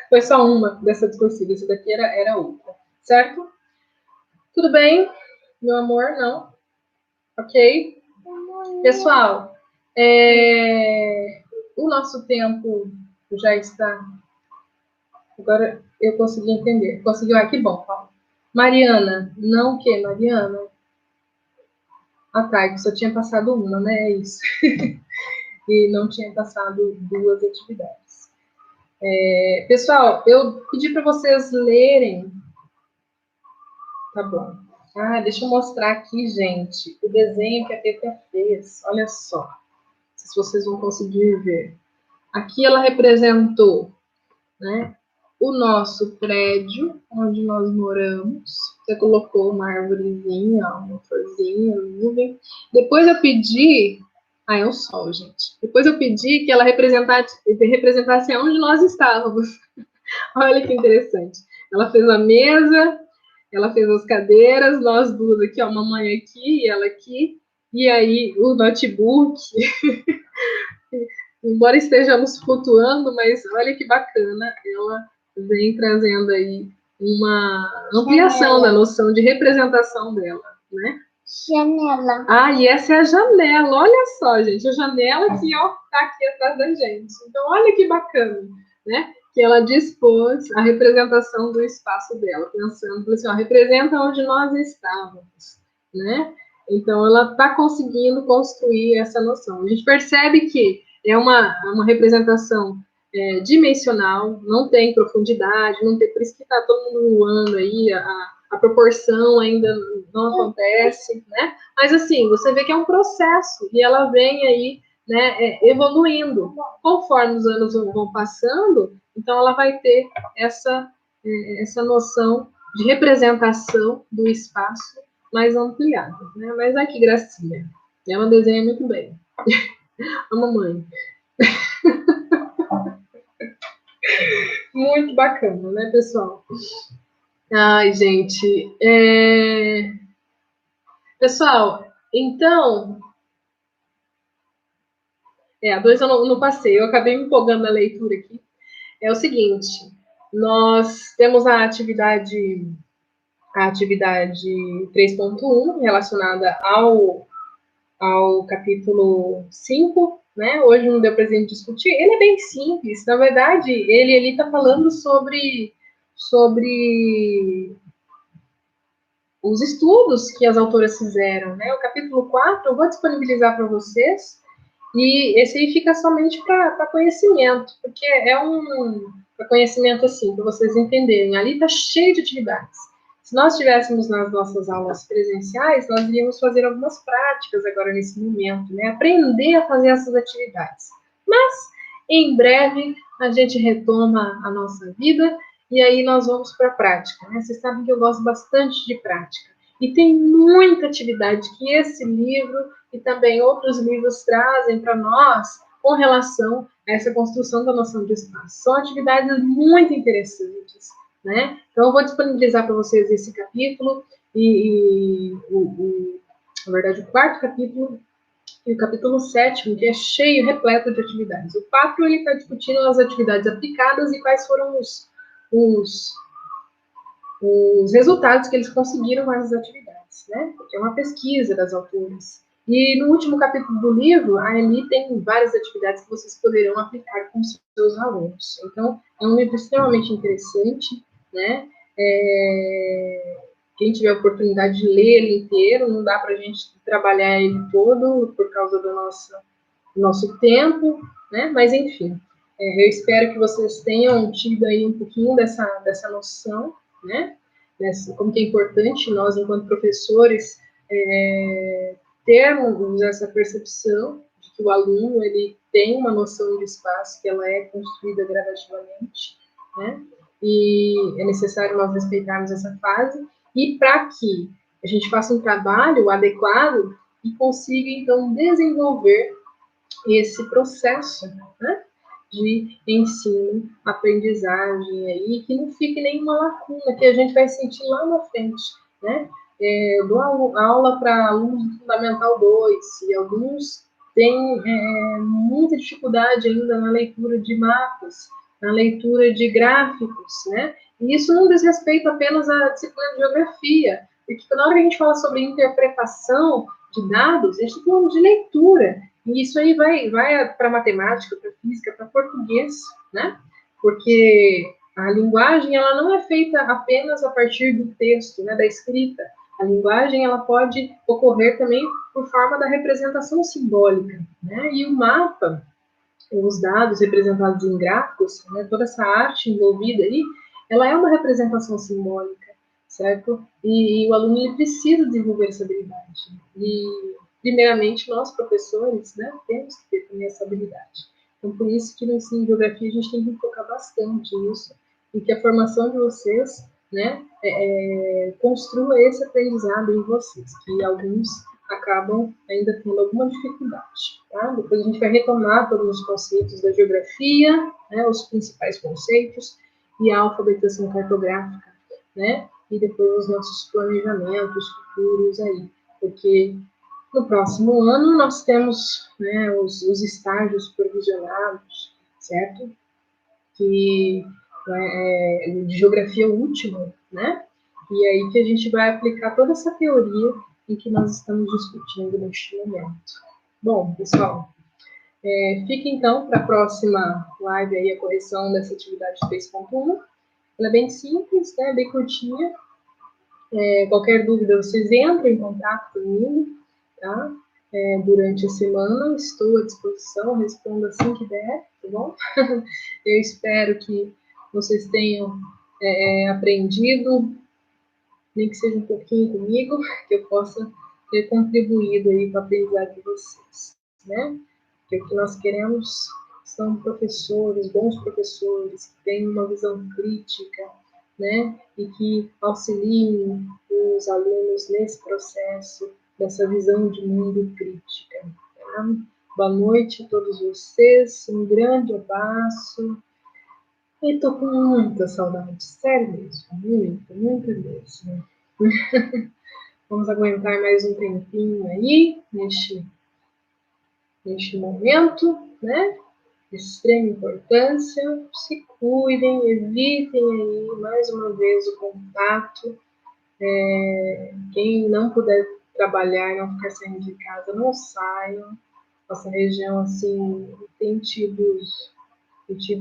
foi só uma dessa discursiva, essa daqui era outra, certo? Tudo bem, meu amor? Não? Ok? Pessoal, o nosso tempo já está... Agora eu consegui entender. Conseguiu? Ah, que bom, Paulo. Mariana, não o quê, Mariana? Ah, tá, que só tinha passado uma, né? É isso. E não tinha passado 2 atividades. Pessoal, eu pedi para vocês lerem. Tá bom. Ah, deixa eu mostrar aqui, gente, o desenho que a Teta fez. Olha só. Não sei se vocês vão conseguir ver. Aqui ela representou, né, o nosso prédio, onde nós moramos. Você colocou uma árvorezinha, uma florzinha, uma nuvem. Depois eu pedi... Ah, é o sol, gente. Depois eu pedi que ela representasse onde nós estávamos. Olha que interessante. Ela fez a mesa, ela fez as cadeiras, nós duas aqui, ó, mamãe aqui e ela aqui. E aí o notebook. Embora estejamos flutuando, mas olha que bacana, ela vem trazendo aí uma ampliação da noção de representação dela, né? Janela. Ah, e essa é a janela, olha só, gente, a janela que, ó, tá aqui atrás da gente. Então, olha que bacana, né? Que ela dispôs a representação do espaço dela, pensando assim, ó, representa onde nós estávamos, né? Então, ela está conseguindo construir essa noção. A gente percebe que é uma representação dimensional, não tem profundidade, não tem, por isso que está todo mundo voando aí, a proporção ainda não acontece, né? Mas assim, você vê que é um processo e ela vem aí, né, evoluindo. Conforme os anos vão passando, então ela vai ter essa noção de representação do espaço mais ampliada, né? Mas ai que gracinha. Ela desenha muito bem. A mamãe. Muito bacana, né, pessoal? Ai, gente. Pessoal, então. A 2 eu não passei, eu acabei me empolgando na leitura aqui. É o seguinte: nós temos a atividade 3.1 relacionada ao capítulo 5, né? Hoje não deu para a gente discutir. Ele é bem simples, na verdade, ele está falando sobre os estudos que as autoras fizeram, né? O capítulo 4 eu vou disponibilizar para vocês, e esse aí fica somente para conhecimento, porque é um conhecimento assim, para vocês entenderem. Ali está cheio de atividades. Se nós estivéssemos nas nossas aulas presenciais, nós iríamos fazer algumas práticas agora nesse momento, né? Aprender a fazer essas atividades. Mas, em breve, a gente retoma a nossa vida e aí nós vamos para a prática, né? Vocês sabem que eu gosto bastante de prática. E tem muita atividade que esse livro e também outros livros trazem para nós com relação a essa construção da noção de espaço. São atividades muito interessantes, né? Então, eu vou disponibilizar para vocês esse capítulo na verdade, o 4º capítulo e o capítulo 7º, que é cheio, repleto de atividades. O 4, ele está discutindo as atividades aplicadas e quais foram os resultados que eles conseguiram com essas atividades, né? Porque é uma pesquisa das autoras. E no último capítulo do livro, a Eli tem várias atividades que vocês poderão aplicar com seus alunos. Então, é um livro extremamente interessante, né? Quem tiver a oportunidade de ler ele inteiro, não dá para a gente trabalhar ele todo por causa do nosso tempo, né? Mas, enfim, eu espero que vocês tenham tido aí um pouquinho dessa noção, né? Como que é importante nós, enquanto professores, termos essa percepção de que o aluno ele tem uma noção de espaço, que ela é construída gradativamente, né? E é necessário nós respeitarmos essa fase, e para que a gente faça um trabalho adequado e consiga, então, desenvolver esse processo, né? de ensino, aprendizagem aí, que não fique nenhuma lacuna, que a gente vai sentir lá na frente, né? Eu dou aula para alunos do Fundamental 2 e alguns têm muita dificuldade ainda na leitura de mapas, na leitura de gráficos, né? E isso não diz respeito apenas à disciplina de geografia, porque na hora que a gente fala sobre interpretação de dados, a gente está falando de leitura, e isso aí vai para matemática, para física, para português, né? Porque a linguagem ela não é feita apenas a partir do texto, né, da escrita. A linguagem ela pode ocorrer também por forma da representação simbólica, né? E o mapa, os dados representados em gráficos, né, toda essa arte envolvida aí, ela é uma representação simbólica, certo? E o aluno ele precisa desenvolver essa habilidade. E, primeiramente, nós, professores, né, temos que ter também essa habilidade. Então, por isso que no ensino de geografia a gente tem que focar bastante nisso, e que a formação de vocês, né, construa esse aprendizado em vocês, que alguns acabam ainda tendo alguma dificuldade. Tá? Depois a gente vai retomar todos os conceitos da geografia, né, os principais conceitos, e a alfabetização cartográfica, né? E depois os nossos planejamentos futuros aí, porque no próximo ano nós temos, né, os estágios provisionados, certo? Que de geografia última, né? E aí que a gente vai aplicar toda essa teoria em que nós estamos discutindo neste momento. Bom, pessoal, fica então para a próxima live aí a correção dessa atividade 3.1. Ela é bem simples, né? Bem curtinha. Qualquer dúvida, vocês entram em contato comigo, tá? Durante a semana, estou à disposição, respondo assim que der, tá bom? Eu espero que vocês tenham aprendido, nem que seja um pouquinho comigo, que eu possa ter contribuído aí para o aprendizado de vocês, né? Porque o que nós queremos são professores, bons professores, que tenham uma visão crítica, né? E que auxiliem os alunos nesse processo dessa visão de mundo crítica. Tá? Boa noite a todos vocês, um grande abraço. E tô com muita saudade, sério mesmo, muita mesmo. Vamos aguentar mais um tempinho aí, neste momento, né? De extrema importância. Se cuidem, evitem aí, mais uma vez, o contato. Quem não puder trabalhar, não ficar saindo de casa, não saiam. Nossa região, assim, tem tido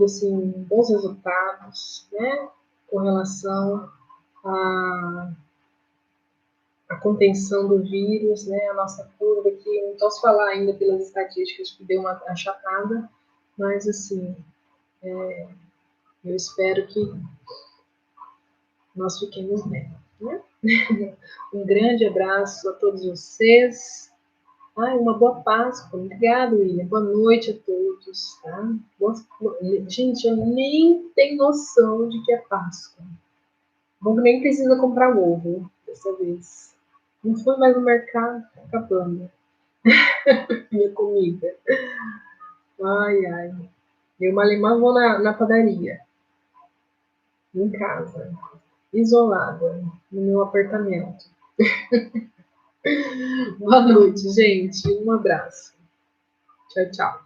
assim, bons resultados, né? Com relação à contenção do vírus, né? A nossa curva aqui, não posso falar ainda pelas estatísticas que deu uma achatada, mas assim, eu espero que nós fiquemos bem, né? Um grande abraço a todos vocês. Uma boa Páscoa. Obrigado, William. Boa noite a todos. Tá? Gente, eu nem tenho noção de que é Páscoa. Bom que nem precisa comprar ovo dessa vez. Não foi mais no mercado, tá acabando. Minha comida. Ai, ai. Eu malemar vou na padaria. Em casa. Isolada. No meu apartamento. Boa noite, gente. Um abraço. Tchau, tchau.